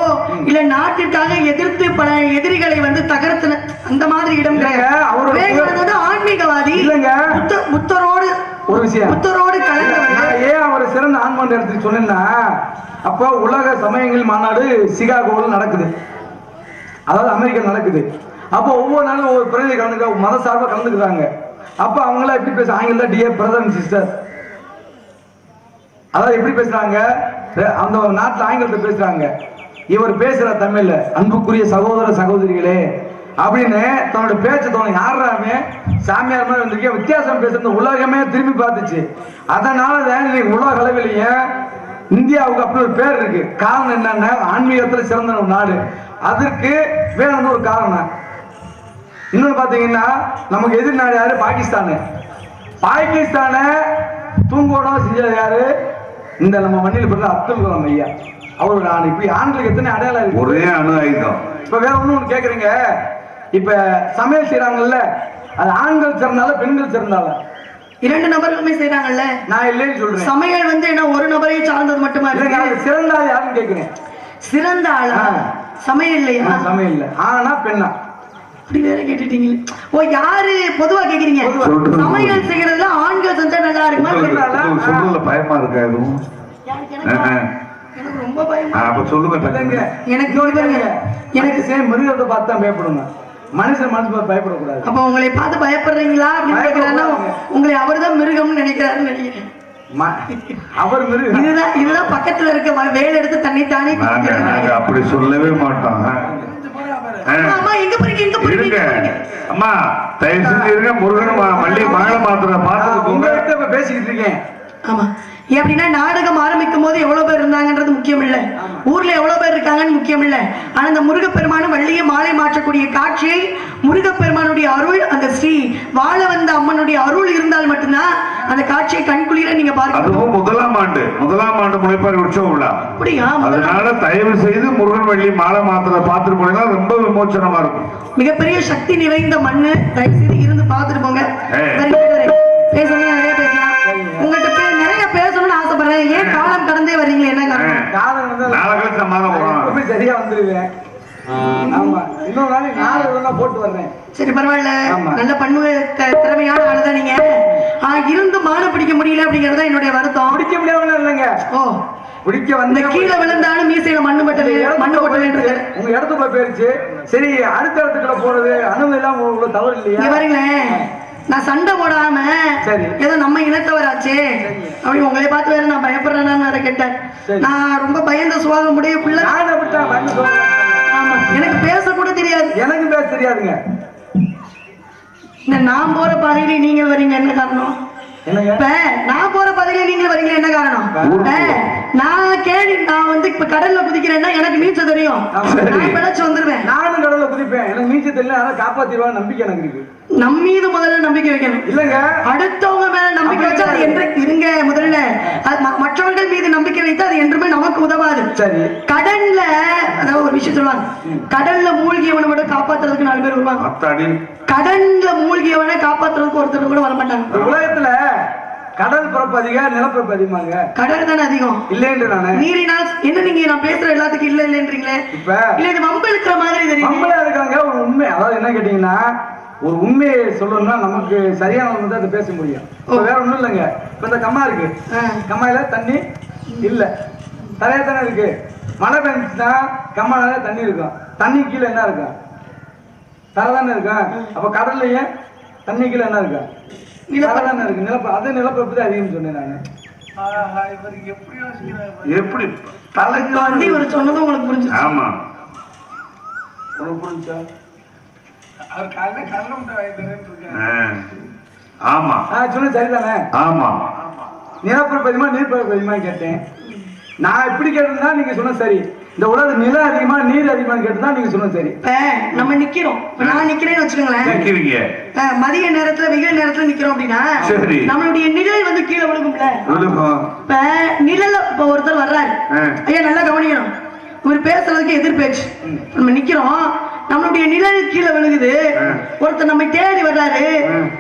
இல்ல நாட்டிற்காக எதிர்த்து பல எதிரிகளை வந்து தகர்த்தன அந்த மாதிரி இடம் கிடையாது. விவேகானந்தர் ஆன்மீகவாதி இல்லைங்க. புத்தரோடு ஒரு விஷயம், புத்தரோடு கலந்தவர். ஏன் அவர் சிறந்த ஆன்மீக இடத்துக்கு சொன்னேன்னா, அப்போ உலக சமயங்கள் மாநாடு சிகாகோவில் நடக்குது, அதாவது அமெரிக்கா நடக்குது. அப்போ ஒவ்வொரு நாளும் ஒவ்வொரு பிரதிநிதி கலந்துக்க, மத சார்பாக கலந்துக்கிறாங்க. அப்ப அவங்களா எப்படி பேச, ஆங்கில டியர் பிரதர் அண்ட் சிஸ்டர், அதாவது எப்படி பேசுறாங்க, அந்த நாட்டுல ஆங்கிலத்தை பேசுறாங்க. இவர் பேசுற தமிழ்ல அன்புக்குரிய சகோதர சகோதரிகளே அப்படின்னு தன்னோட பேச்ச தோணும். யாருமே சாமியார் மாதிரி வந்திருக்கேன், வித்தியாசம் பேசுறது உலகமே திரும்பி பார்த்துச்சு. அதனாலதான் உலக அளவிலேயே இந்தியாவுக்கு அப்படி ஒரு பேர் இருக்கு. காரணம் என்னன்னா, ஆன்மீகத்துல சிறந்த ஒரு நாடு. அதற்கு வேற ஒரு காரணம். இன்னொன்னு பாத்தீங்கன்னா, நமக்கு எதிர் நாடு யாரு? பாகிஸ்தானு. பாகிஸ்தான தூங்கோடம் செஞ்சது யாரு? இந்த நம்ம மண்ணில் பிறந்த அப்துல் கலாம் ஐயா. அவரோட ஆண். இப்படி ஆண்களுக்கு எத்தனை அடையாளம் இருக்கு? ஒரே அணு ஆயுதம். இப்ப வேற ஒண்ணு கேக்குறீங்க, இப்ப சமையல் செய்யறாங்கல்ல, அது ஆண்கள் சிறந்தால பெண்கள் சிறந்தால? இரண்டு நபர்களுமே செய்யறாங்கல்ல. நான் இல்லைன்னு சொல்றேன். சமையல் வந்து என்ன ஒரு நபரை சார்ந்தது மட்டுமா இருக்கு? சிறந்த ஆள் யாருன்னு கேக்குறேன். சிறந்த ஆளா? சமையல் இல்லையா? சமையல் இல்ல. ஆனா பெண்ணா? அப்படி வேற கேட்டுட்டீங்க. ஓ, யாரு பொதுவா கேக்குறீங்க? சமையல் செய்யறதுல ஆண்கள் செஞ்சா நல்லா இருக்குமா? சொல்றதுல பயமா இருக்கா எதுவும்? எனக்கு ரொம்ப பயமா. அப்ப சொல்லுங்க. எனக்கு சேம் மிருகத்தை பார்த்து தான் பயப்படுங்க, மனுஷன் மனுஷன் பயப்படக்கூடாது. அப்ப உங்களை பார்த்து பயப்படுறீங்களா அப்படின்னு கேக்குறாருன்னா, உங்களை அவர்தான் மிருகம்னு நினைக்கிறாருன்னு நினைக்கிறேன். அவர் மிருகம். இதுதான் பக்கத்துல இருக்க வேலை எடுத்து தண்ணி தானே அப்படி சொல்லவே மாட்டோம். அம்மா தயவு செஞ்சு இருங்க. முருகன் வள்ளி மகள மாத்திர பார்த்து பேசிக்கிட்டு இருக்கேன். ஆமா, எப்படின்னா நாடகம் ஆரம்பிக்கும் போது எவ்வளவு பேர் இருந்தாங்கன்றது முக்கியம் இல்ல, ஊர்ல எவ்வளவு பேர் இருக்காங்கன்னு முக்கியம் இல்ல. ஆனா அந்த முருகப்பெருமான வள்ளியை மாலை மாற்றக்கூடிய காட்சியை, முருகப்பெருமானுடைய அருள், அந்த ஸ்ரீ வாழ வந்த அம்மனுடைய அருள் இருந்தால் மட்டும்தான் அந்த காட்சியை கண்குளிர நீங்க பாருங்க. அதுவும் முதலாம் ஆண்டு முளைப்பாரி உற்சவம் விழா. அப்படியா? அதனால தயவு செய்து முருகன் வள்ளி மாலை மாத்திர பார்த்துட்டு போனீங்கன்னா ரொம்ப விமோச்சனமா இருக்கும். மிகப்பெரிய சக்தி நிறைந்த மண்ணு, தயவு செய்து இருந்து பார்த்துட்டு போங்க. பேசுங்க, நிறைய பேசலாம். உங்கள்கிட்ட நிறைய பேசணும்னு ஆசைப்படுறேன். ஏன் காலம் கடந்தே வர்றீங்களே, என்ன காரணம்? சமாதானம் சரியா வந்துருவேன். ஆமா, இன்னொரு நாளைக்கு நாளை போட்டு வர்றேன். சரி, பரவாயில்ல. நல்ல பன்முக திறமையான ஆளுதான் நீங்க. இருந்து மாலை பிடிக்க முடியல அப்படிங்கறத என்னுடைய வருத்தம். பிடிக்க முடியாம இல்லைங்க. ஓ, பிடிக்க வந்து கீழே விழுந்தாலும் மீசையில மண்ணு போட்டது உங்க இடத்துக்குள்ள போயிருச்சு. சரி, அடுத்த இடத்துக்குள்ள போறது அனுமதி எல்லாம் உங்களுக்கு தவறு இல்லையா? பாருங்களேன், நான் சண்டை போடாம ஏதோ நம்ம இனத்தவராச்சே அப்படி உங்களை பார்த்து வேற நான் பயப்படுறேன்னு வேற கேட்டேன். நான் ரொம்ப பயந்த சுவாக முடிய பிள்ளை. ஆமா, எனக்கு பேச கூட தெரியாது. எனக்கு பேச தெரியாதுங்க. நான் போற பாதையில நீங்கள் வரீங்க, என்ன காரணம்? என்னங்க? இப்ப நான் போற பாதையில நீங்க வரீங்க, என்ன காரணம்? நான் வந்து இப்ப கடல்ல குதிக்கிறேன்னா எனக்கு நீச்சல் தெரியும், நான் பிழைச்சு வந்துருவேன். நானும் கடல்ல குதிப்பேன், எனக்கு நீச்சல் தெரியல, ஆனா காப்பாத்திடுவாங்க நம்பிக்கை எனக்கு இருக்கு. நம்ம மீது முதல்ல நம்பிக்கை வைக்கணும். இல்லங்க, அடுத்தவங்க மேல நம்பிக்கை வச்சா அது என்று இருங்க. முதல்ல மற்றவர்கள் மீது நம்பிக்கை வைத்தா அது என்றுமே நமக்கு உதவாது. சரி. கடல்ல அதாவது ஒரு விஷயம் சொல்லுவாங்க, கடல்ல மூழ்கியவனை மட்டும் காப்பாத்துறதுக்கு 4 பேர் வருவாங்க. கடல்ல மூழ்கியவனை காப்பாத்துறதுக்கு ஒருத்தர் கூட வர மாட்டாங்க. உலகத்துல கடல் பரப்பு அதிகம், நிலப்பரப்பு அதிகமாங்க. கடல் தானே அதிகம். இல்லைன்னு நானு நீரினால் என்ன நீங்க நான் பேசுற எல்லாத்துக்கும் இல்ல இல்லன்றீங்களே. இப்ப இல்ல இது வம்பு இருக்கிற மாதிரி தெரியும். நம்மளா இருக்காங்க ஒரு உண்மை. அதாவது என்ன கேட்டீங்கன்னா, ஒரு உண்மையை சொல்லணும்னா நமக்கு சரியானவங்க தான் அதை பேச முடியும். வேற ஒண்ணும் இல்லைங்க. இப்ப இந்த கம்மா இருக்கு, கம்மாயில தண்ணி இல்ல, தரையா தானே இருக்கு. மழை பெஞ்சுன்னா கம்மால தண்ணி இருக்கும், தண்ணி கீழே என்ன இருக்கும்? தரை தானே இருக்கும். அப்ப கடல்லையே தண்ணி கீழே என்ன இருக்கும்? நிலப்பரப்பு இருக்கு. நிலப்பரப்பு, அதே நிலப்பரப்பு தான் அதிகம்னு சொன்னேன் நானு. எப்படி தலைக்கு வந்து இவர் சொன்னது உங்களுக்கு புரிஞ்சு? ஆமா, உனக்கு புரிஞ்சா? ஆமா சொன்ன சரிதானே? ஆமா. நிலப்பரப்பு அதிகமா நீர்ப்பரப்பு அதிகமா கேட்டேன். நான் எப்படி கேட்டா நீங்க சொன்ன சரி. இந்த உலக நில அதிகமா நீர் அதிகமா கேட்டா நீங்க சொன்ன சரி. நம்ம நிக்கிறோம், நான் நிக்கிறேன்னு வச்சுக்கோங்களேன். மதிய நேரத்துல வெயில் நேரத்துல நிக்கிறோம் அப்படின்னா நம்மளுடைய நிழல் வந்து கீழே விழுகும்ல. இப்ப நிழல் இப்ப ஒருத்தர் வர்றாரு, ஐயா நல்லா கவனிக்கணும், இவர் பேசுறதுக்கு எதிர்பேச்சு. நம்ம நிக்கிறோம், நம்மளுடைய நிழல் கீழே விழுகுது. ஒருத்தர் நம்ம தேடி வர்றாரு,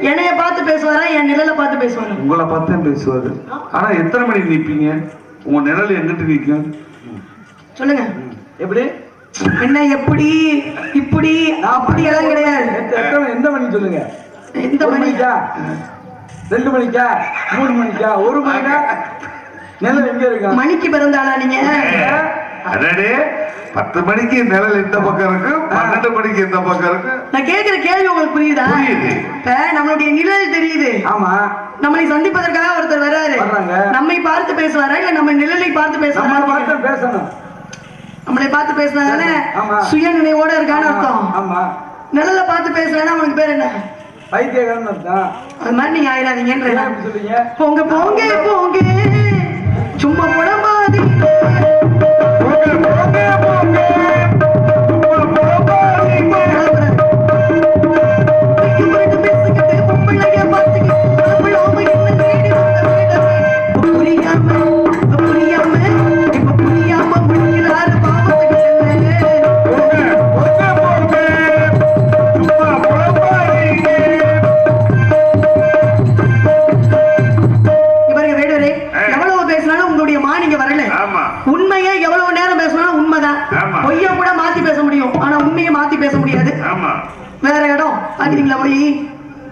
என்னைய பார்த்து பேசுவாரா என் நிழலை பார்த்து பேசுவாரு? உங்களை பார்த்து பேசுவாரு. ஆனா எத்தனை மணிக்கு நிப்பீங்க? உங்க நிழல் எங்கிட்டு நிற்கும் சொல்லுங்க. எப்படி என்ன எப்படி இப்படி அப்படி எல்லாம் கிடையாது. எந்த மணி சொல்லுங்க? எந்த மணிக்கா? 2 மணிக்கா? 3 மணிக்கா? 1 மணிக்கா? நிழல் எங்க இருக்கு? மணிக்கு பிறந்தாளா நீங்க? அடடே, 10 மணிக்கு நிழல் எந்த பக்கம் இருக்கு, 12 மணிக்கு எந்த பக்கம் இருக்கு? நான் கேட்கிற கேள்வி உங்களுக்கு புரியுதா? இப்ப நம்மளுடைய நிழல் தெரியுது. ஆமா. நம்மளை சந்திப்பதற்காக ஒருத்தர் வர்றாரு, நம்மை பார்த்து பேசுவாரா இல்ல நம்ம நிழலை பார்த்து பேசுவாரா? பேசணும். நம்மளை பார்த்து பேசினாதானே சுய நினைவோட இருக்கான்னு அர்த்தம். ஆமா. நிழலை பார்த்து பேசுறேன்னா அவனுக்கு பேர் என்ன? பைத்தியக்காரன் அர்த்தம். அது மாதிரி நீங்க ஆயிடாதீங்கன்ற. சொல்லுங்க. போங்க போங்க போங்க, சும்மா புலம்பாதி. உண்மையை எவ்வளவு நேரம் பேசணும் உண்மைதான், பொய்ய கூட மாத்தி பேச முடியும், ஆனா உண்மையை மாத்தி பேச முடியாது. வேற இடம் பாத்தீங்களா? போய்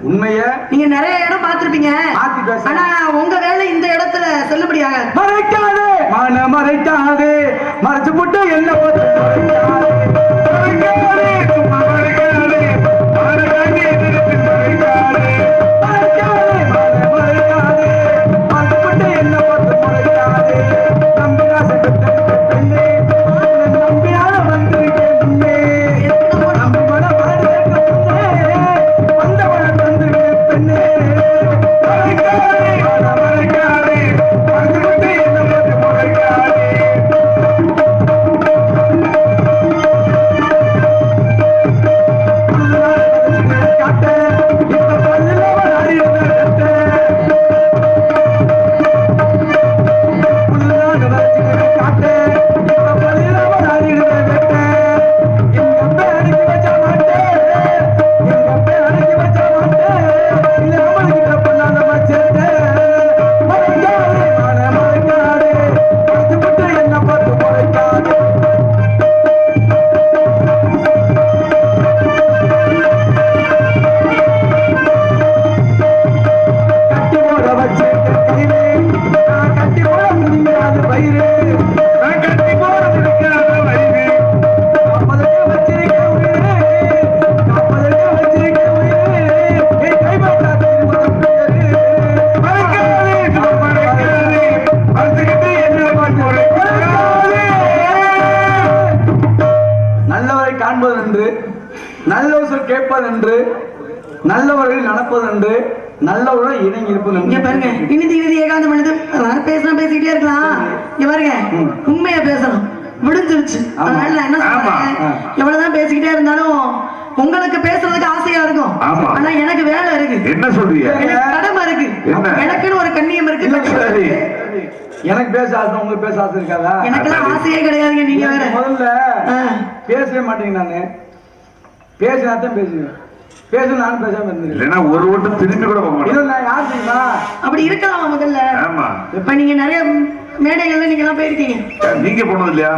உண்மைய நீங்க நிறைய இடம் பார்த்திருப்பீங்க, ஆனா உங்க வேலை இந்த இடத்துல செல்லுபடியாக. மறைக்காதே மன மறைக்காதே, மறைச்சு போட்டு என்ன காண்பது என்று, நல்ல சொல் கேட்பது என்று, நல்லவர்கள் நடப்பது என்று, நல்லவர்கள் இணங்கி இருப்பது இங்க பாருங்க, என்று. இனிதி ஏகாந்தம் எழுது பேசிக்கிட்டே இருக்கலாம். இங்க பாருங்க, உண்மையா பேசணும், முடிஞ்சிருச்சு. அதனால நான் என்ன சொல்றேன், எவ்வளவுதான் பேசிக்கிட்டே இருந்தாலும் உங்களுக்கு பேசுறதுக்கு ஆசையா இருக்கும். ஆனா எனக்கு வேலை இருக்கு. என்ன சொல்றீங்க? எனக்கு கடமை இருக்கு. எனக்குன்னு ஒரு கண்ணியம் இருக்கு. சரி, எனக்கு பேச ஆசை, உங்களுக்கு பேச ஆசை இருக்காதா? எனக்கெல்லாம் ஆசையே கிடையாதுங்க. நீங்க வேற முதல்ல பேசவே மாட்டீங்க. நானு பேசினாத்தான் பேசுவேன். பேச நானும் பேசாம இருந்தேன். இல்லைன்னா ஒரு வட்டம் திரும்பி கூட போக மாட்டேன். நான் யார் தெரியுமா? அப்படி இருக்கலாமா முதல்ல? ஆமா. இப்ப நீங்க நிறைய மேடைகள்ல நீங்க எல்லாம் போயிருக்கீங்க. நீங்க போனது இல்லையா?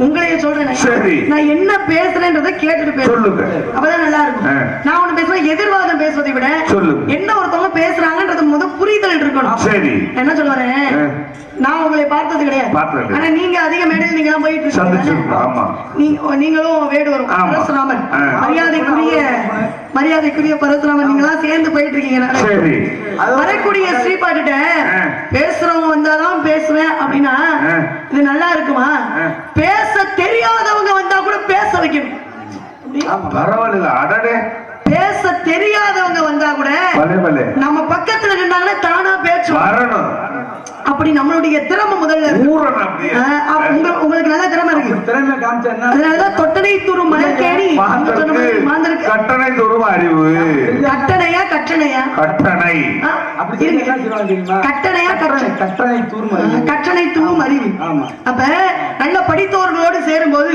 உங்களையே சொல்றேன். சரி, நான் என்ன பேசுறேன்றதை கேட்டுட்டு பேசுறேன். சொல்லுங்க. அப்பதான் நல்லா இருக்கும். நான் ஒண்ணு பேசுறேன், எதிர்வாதம் பேசுவதை விட என்ன ஒருத்தவங்க பேசுறாங்கன்றது முதல் புரிதல் இருக்கணும். சரி, என்ன சொல்ல வரேன், நான் உங்களை பார்த்தது கிடையாது. ஆனா நீங்க அதிக மேடையில் நீங்க எல்லாம் போயிட்டு இருக்கீங்க. நீங்களும் வேடு வரும் பரசுராமன், மரியாதைக்குரிய பரசுராமன், நீங்க எல்லாம் சேர்ந்து போயிட்டு இருக்கீங்க. வரக்கூடிய ஸ்ரீபாட்டுட்ட பேசுறவங்க வந்தாதான் பேசுவேன் அப்படின்னா இது நல்லா இருக்குமா? பேச தெரியாதவங்க வந்தா கூட பேச வைக்கணும். பரவாயில்ல. அடடே, பேச தெரியாதவங்க வந்தா கூட நம்ம பக்கத்துல நின்னாங்கன்னா தானா பேச்சு வரணும். அப்படி நம்மளுடைய திறமை முதல்ல உங்களுக்கு நல்ல திறமை இருக்கு. திறமை காமிச்சா அதனாலதான் தொட்டனை தூரும் மலர்கேணி கட்டணை தூரும் அறிவு. கட்டணையா கட்டணையா கட்டணை கட்டணையா கட்டணை தூரும் கட்டணை தூரும் அறிவு. அப்ப நல்ல படித்தவர்களோடு சேரும் போது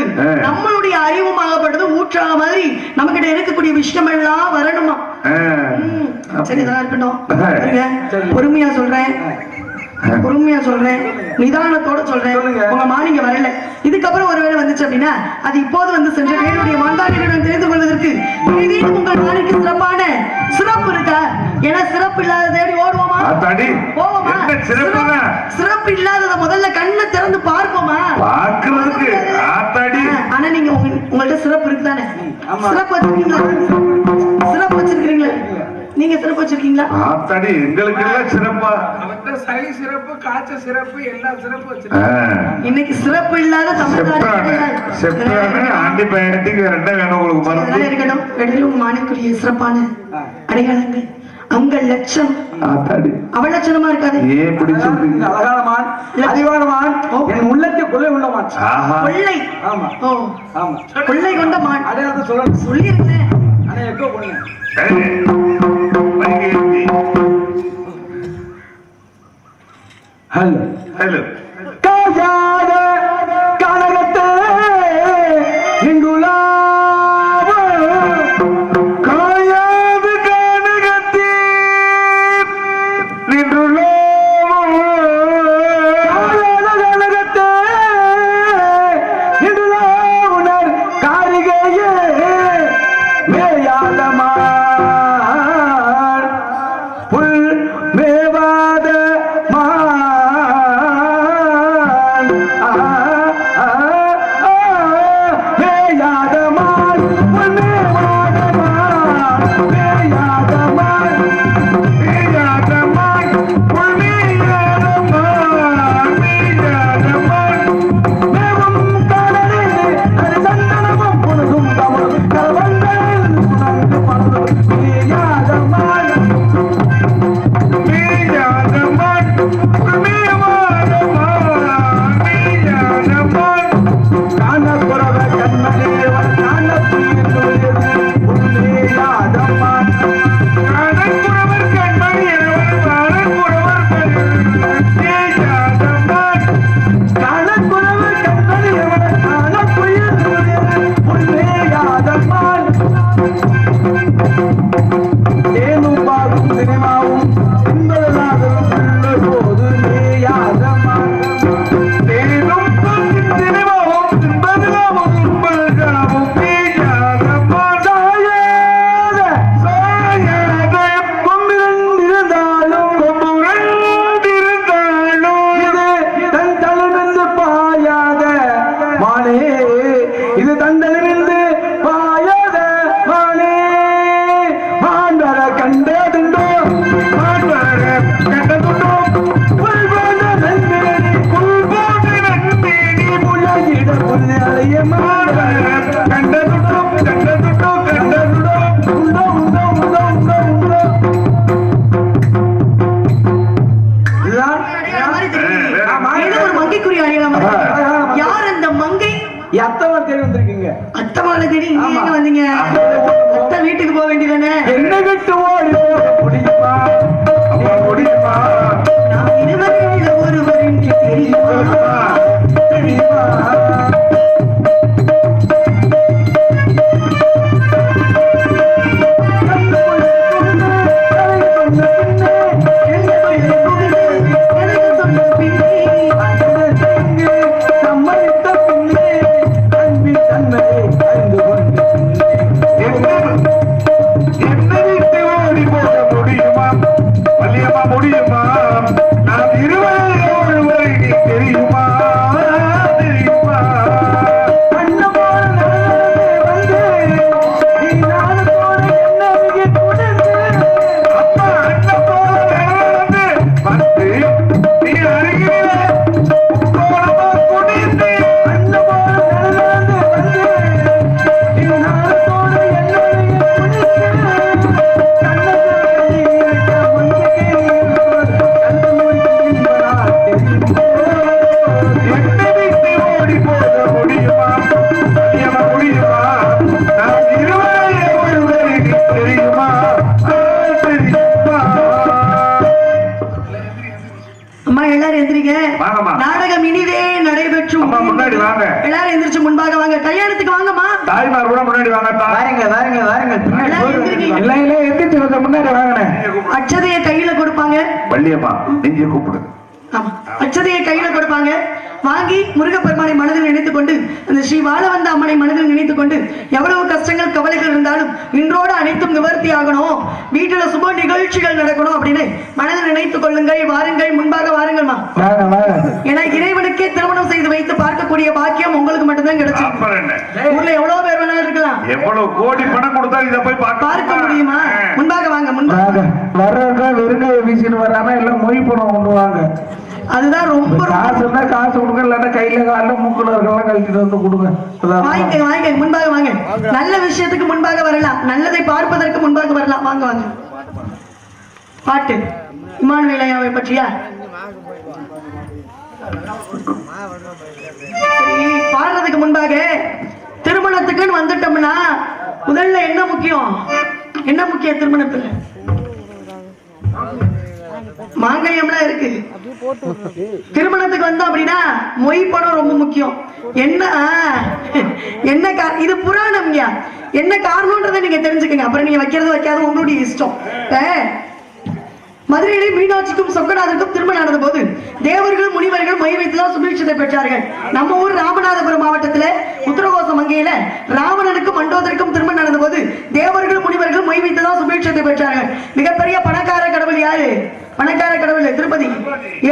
நம்மளுடைய அறிவும் ஆகப்பட்டது ஊற்றாக மாதிரி நம்ம கிட்ட இருக்கக்கூடிய விஷயம் எல்லாம் வரணுமா? சரி, இதெல்லாம் இருக்கட்டும். பொறுமையா சொல்றேன், நிதானத்தோட சொல்றேன். உங்க மானிங்க வரல, இதுக்கப்புறம் ஒருவேளை வந்துச்சு அப்படின்னா அது இப்போது வந்து சென்ற வேணுடைய மாண்டாளியுடன் தெரிந்து கொள்வதற்கு ஏதேனும் உங்கள் மானிக்கு சிறப்பான சிறப்பு இருக்கா? ஏன்னா சிறப்பு இல்லாத தேடி ஓடுவோமா? போவோமா? சிறப்பு இல்லாதத முதல்ல கண்ணை திறந்து பார்ப்போமா? ஆனா நீங்க உங்கள்ட்ட சிறப்பு இருக்குதானே? சிறப்பு வச்சிருக்கீங்களா? நீங்க சிறப்பு வச்சிருக்கீங்களா? எங்களுக்கு எல்லாம் சிறப்பா சளி சிறப்பு, காய்ச்சல் சிறப்பு, எல்லா சிறப்பு வச்சிருக்கேன். இன்னைக்கு சிறப்பு இல்லாத இருக்கட்டும். மாணிக்குரிய சிறப்பான அடையாளங்கள் அங்கள் லட்சம் அவலட்சணமா இருக்காது. அழகானமான், அறிவானமான், என் உள்ளத்தை கொள்ளை உள்ளமான். கொள்ளை, ஆமா ஆமா, கொள்ளை கொண்ட மான் அடையாளத்தை சொல்ல சொல்லியிருந்தேன். ஆனா எப்போ போனீங்க? ஹலோ ஹலோ, காயாத கனகத்தே இங்குலா காயாது கனகத்தே நின்றுள்ளோ கனகத்தே இங்குலா உணர் காரிகையே மேயாதமா புல் மேவாத மா அடையாளம் மாதிரி தெரியுது. ஏதோ ஒரு மங்கைக்குரிய அடையாளம் மாதிரி. யார் அந்த மங்கை? அத்தவா தேடி வந்திருக்கீங்க. அத்தமாவை தேடி இங்க எங்க வந்தீங்க? அத்தை வீட்டுக்கு போக வேண்டியதானே? என்ன விட்டு ஓடி போக முடியுமா? முடியுமா? நாம் இருவரில் ஒருவர் என்று தெரியுமா? தெரியுமா? முடியுமா? நாம் இருவரை ஒருவரை நீ தெரியுமா? தெரியுமா? அப்பா அண்ணன் போல நடந்து வந்து நீ அருகில கோலமா குடிந்து என்னை விட்டு ஓடி போக முடியுமா? முடியுமா? நாம் இருவரை ஒருவரை நீ தெரியுமா? தெரியுமா? அம்மா எல்லாரும் எந்திரிங்க. வாங்கம்மா. நாடகம் இனிதே நடைபெற்று அம்மா, முன்னாடி வாங்க. எல்லாரும் எந்திரிச்சு முன்பாக வாங்க. கல்யாணத்துக்கு வாங்கம்மா. தாய்மார் கூட முன்னாடி வாங்கத்தான். வாருங்க வாருங்க வாருங்க. எல்லாரும் எந்திரிங்க. எல்லாம் எல்லாம் எந்திரிச்சு வந்து முன்னாடி வாங்கினேன். அச்சதையை கையில கொடுப்பாங்க. வள்ளியம்மா நெஞ்சு கூப்பிடு. ஆமா. அச்சதையை கையில கொடுப்பாங்க. வாங்கி முருகப்பெருமானை மனதில் நினைத்துக் கொண்டு அந்த ஸ்ரீ வாழ வந்த அம்மனை மனதில் நினைத்துக் கொண்டு எவ்வளவு கஷ்டங்கள் கவலைகள் இருந்தாலும் இன்றோடு அனைத்தும் நிவர்த்தி ஆகணும், வீட்டுல சுப நிகழ்ச்சிகள் நடக்கணும் அப்படின்னு மனதில் நினைத்துக் கொள்ளுங்கள். வாருங்கள், முன்பாக வாருங்கள்மா. வாங்க வாங்க. ஏன்னா இறைவனுக்கே திருமணம் செய்து வைத்து பார்க்கக்கூடிய பாக்கியம் உங்களுக்கு மட்டும்தான் கிடைச்சு. அப்புறம் என்ன? ஊர்ல எவ்வளவு பேர் வேணாலும் இருக்கலாம், எவ்வளவு கோடி பணம் கொடுத்தா இதை போய் பார்க்க முடியுமா? முன்பாக வாங்க, முன்பாக. வாங்க. வர்றவங்க வெறுங்காய வீசின்னு வராம எல்லாம் மொய் பணம் கொண்டு வாங்க. அதுதான் ரொம்ப காசு இருந்தா காசு கொடுங்க, இல்லாட்டா கையில காலில் மூக்குல இருக்கலாம் கழிச்சிட்டு வந்து கொடுங்க. வாங்க வாங்க, முன்பாக வாங்க. நல்ல விஷயத்துக்கு முன்பாக வரலாம், நல்லதை பார்ப்பதற்கு முன்பாக வரலாம். வாங்க வாங்க. பாட்டு இமானுவேல் ஐயாவை பற்றியா? சரி, பாடுறதுக்கு முன்பாக திருமணத்துக்குன்னு வந்துட்டோம்னா முதல்ல என்ன முக்கியம்? என்ன முக்கியம் திருமணத்துல? மாங்கல்யம்லாம் இருக்கு. திருமணத்துக்கு வந்தோம் அப்படின்னா மொய் பணம் ரொம்ப முக்கியம். என்ன இது புராணம்யா, என்ன காரணம்ன்றதை நீங்க தெரிஞ்சுக்கங்க. அப்புறம் நீங்க வைக்கிறது வைக்காத உங்களுடைய இஷ்டம். மதுரையிலே மீனாட்சிக்கும் சொக்கநாதருக்கும் திருமணம் நடந்த போது தேவர்கள் முனிவர்கள் மொய் வைத்துதான் சுபீட்சத்தை பெற்றார்கள். நம்ம ஊர் ராமநாதபுரம் மாவட்டத்துல உத்தரகோச மங்கையில ராவணனுக்கும் மண்டோதருக்கும் திருமணம் நடந்த போது தேவர்கள் முனிவர்கள் மொய் வைத்துதான் சுபீட்சத்தை பெற்றார்கள். மிகப்பெரிய பணக்கார கடவுள் யாரு? பணக்கார கடவுள் திருப்பதி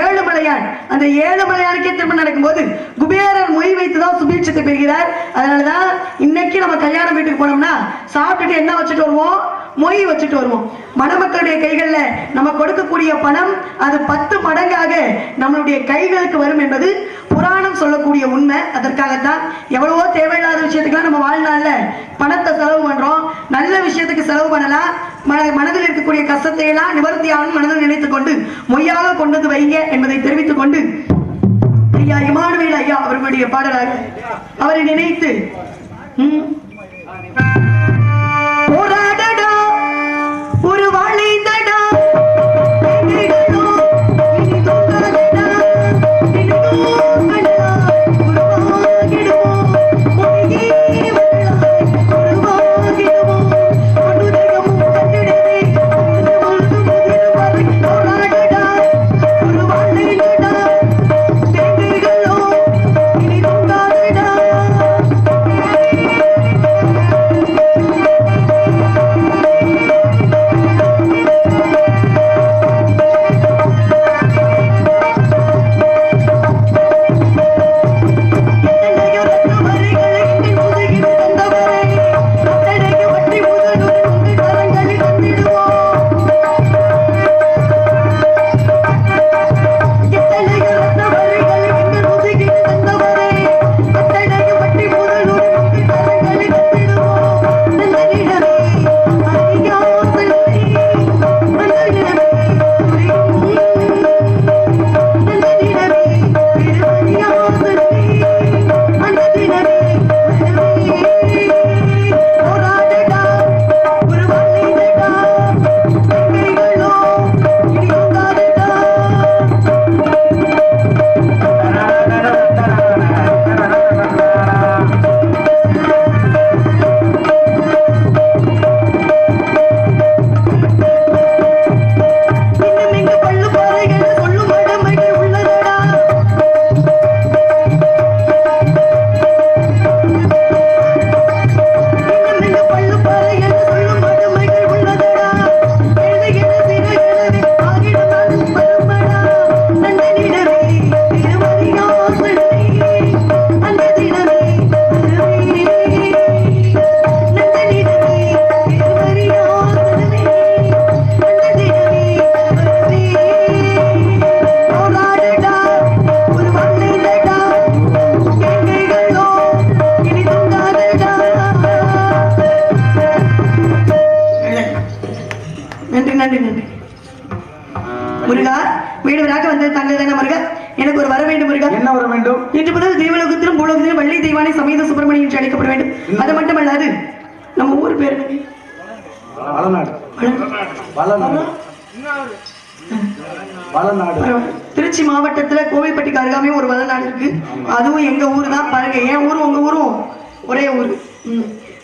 ஏழுமலையான். அந்த ஏழுமலையானுக்கே திருமணம் நடக்கும் போது குபேரர் மொய் வைத்துதான் சுபீட்சத்தை பெறுகிறார். அதனாலதான் இன்னைக்கு நம்ம கல்யாண வீட்டுக்கு போனோம்னா சாப்பிட்டுட்டு என்ன வச்சுட்டு வருவோம்? மொய் வச்சுட்டு வருவோம். மணமக்களுடைய கைகள்ல நம்ம கொடுக்கக்கூடிய பணம் அது 10 மடங்காக நம்மளுடைய கைகளுக்கு வரும் என்பது புராணம் சொல்லக்கூடிய உண்மை. அதற்காகத்தான் எவ்வளவோ தேவையில்லாத விஷயத்துக்குலாம் நம்ம வாழ்நாள்ல பணத்தை செலவு பண்றோம். நல்ல விஷயத்துக்கு செலவு பண்ணலாம். மனதில் இருக்கக்கூடிய கஷ்டத்தை எல்லாம் நிவர்த்தியாகும் மனதில் நினைத்துக் கொண்டு மொய்யாக கொண்டு வந்து வைங்க என்பதை தெரிவித்துக் கொண்டு ஐயா இமானுவேல் ஐயா அவர்களுடைய பாடலாக அவரை நினைத்து போராடடா ஒரு வாழைந்தடா Thank you. நன்றி நன்றி. முருகா, வேடுவராக வந்தது தாங்கள் தானே முருகா? எனக்கு ஒரு வர வேண்டும் முருகா. என்ன வர வேண்டும்? இன்று முதல் தேவலோகத்திலும் பூலோகத்திலும் வள்ளி தெய்வானை சமேத சுப்பிரமணியம் என்று அழைக்கப்பட வேண்டும். அது மட்டுமல்லாது நம்ம ஊர் பேர் வளநாடு. வளநாடு. வளநாடு. திருச்சி மாவட்டத்துல கோவில்பட்டிக்கு அருகாமையும் ஒரு வளநாடு இருக்கு. அதுவும் எங்க ஊரு தான். பாருங்க, என் ஊரும் உங்க ஊரும் ஒரே ஊரு.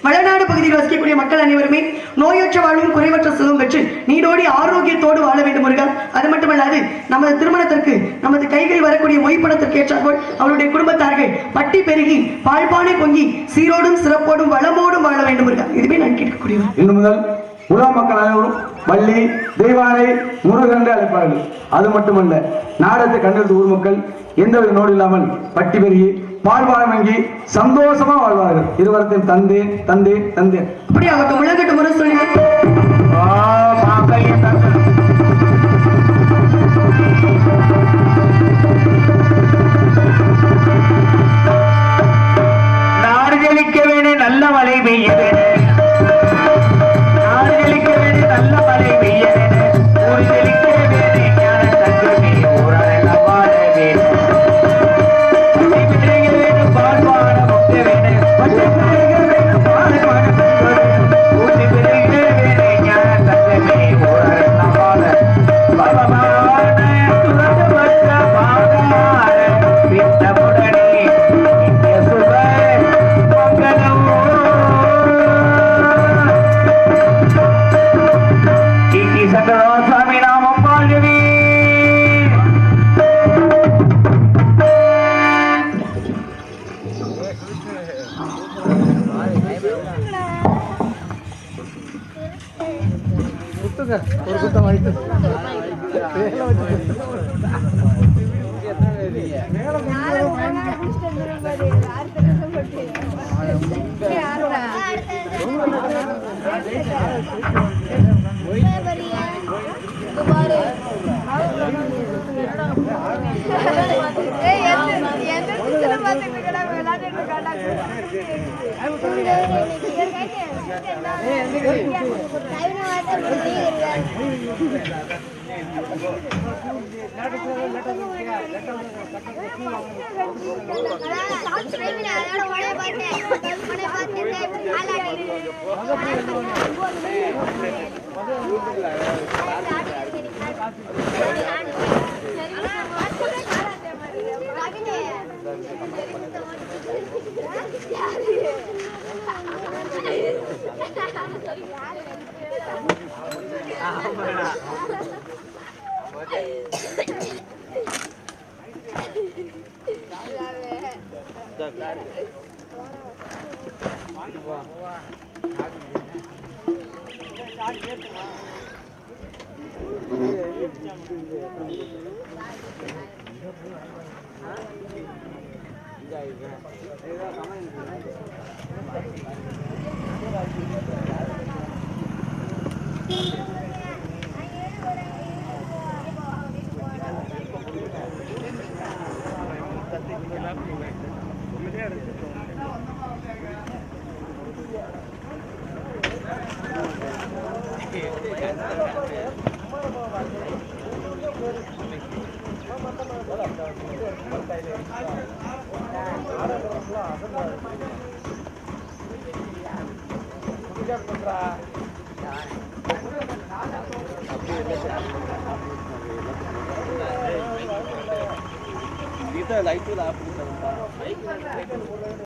வளநாடு பகுதியில் வசிக்கக்கூடிய மக்கள் அனைவருமே நோயற்ற வாழ்வும் குறைவற்ற செல்வம் பெற்று நீடோடி ஆரோக்கியத்தோடு வாழ வேண்டும் முருகா. அது மட்டுமல்லாது நமது திருமணத்திற்கு நமது கைகளில் வரக்கூடிய மொய்ப்பணத்திற்கு ஏற்றாற்போல் அவருடைய குடும்பத்தார்கள் பட்டி பெருகி பால்பானை பொங்கி சீரோடும் சிறப்போடும் வளமோடும் வாழ வேண்டும் முருகா. இதுவே நான் கேட்கக்கூடியவர். இன்று முதல் உலா மக்கள் அனைவரும் வள்ளி தெய்வானை முருகன் என்று அழைப்பார்கள். அது மட்டுமல்ல, நாடகத்தை கண்டெடுத்த ஊர் மக்கள் எந்தவித நோடு இல்லாமல் பட்டி பெருகி பால்பாலம் வாங்கி சந்தோஷமா வாழ்வார்கள். இருவரத்தையும் தந்தே தந்தே தந்தே அப்படி ஆகட்டும். உலகட்டு முறை சொல்லி நாடு ஜலிக்க வேணும், நல்ல மழை பெய்ய வேணும். நாடு ஜலிக்க வேணும், நல்ல மழை பெய்ய வேணும். ஊர் ஜலிக்க வேணும், ஞான தங்கமே ஊரெல்லாம் வாழ வேணும். பால்பான முக்க வேணும், பால்பான ஊசி பெருக வேணும், ஞான தங்கமே ஊரெல்லாம் வாழ. பவமான துறந்து வந்த பாதார பித்தமுடனே நித்திய சுப மங்களம். கீர்த்தி சங்கரா சுவாமி நாமம் வாழ்கவே. லைட்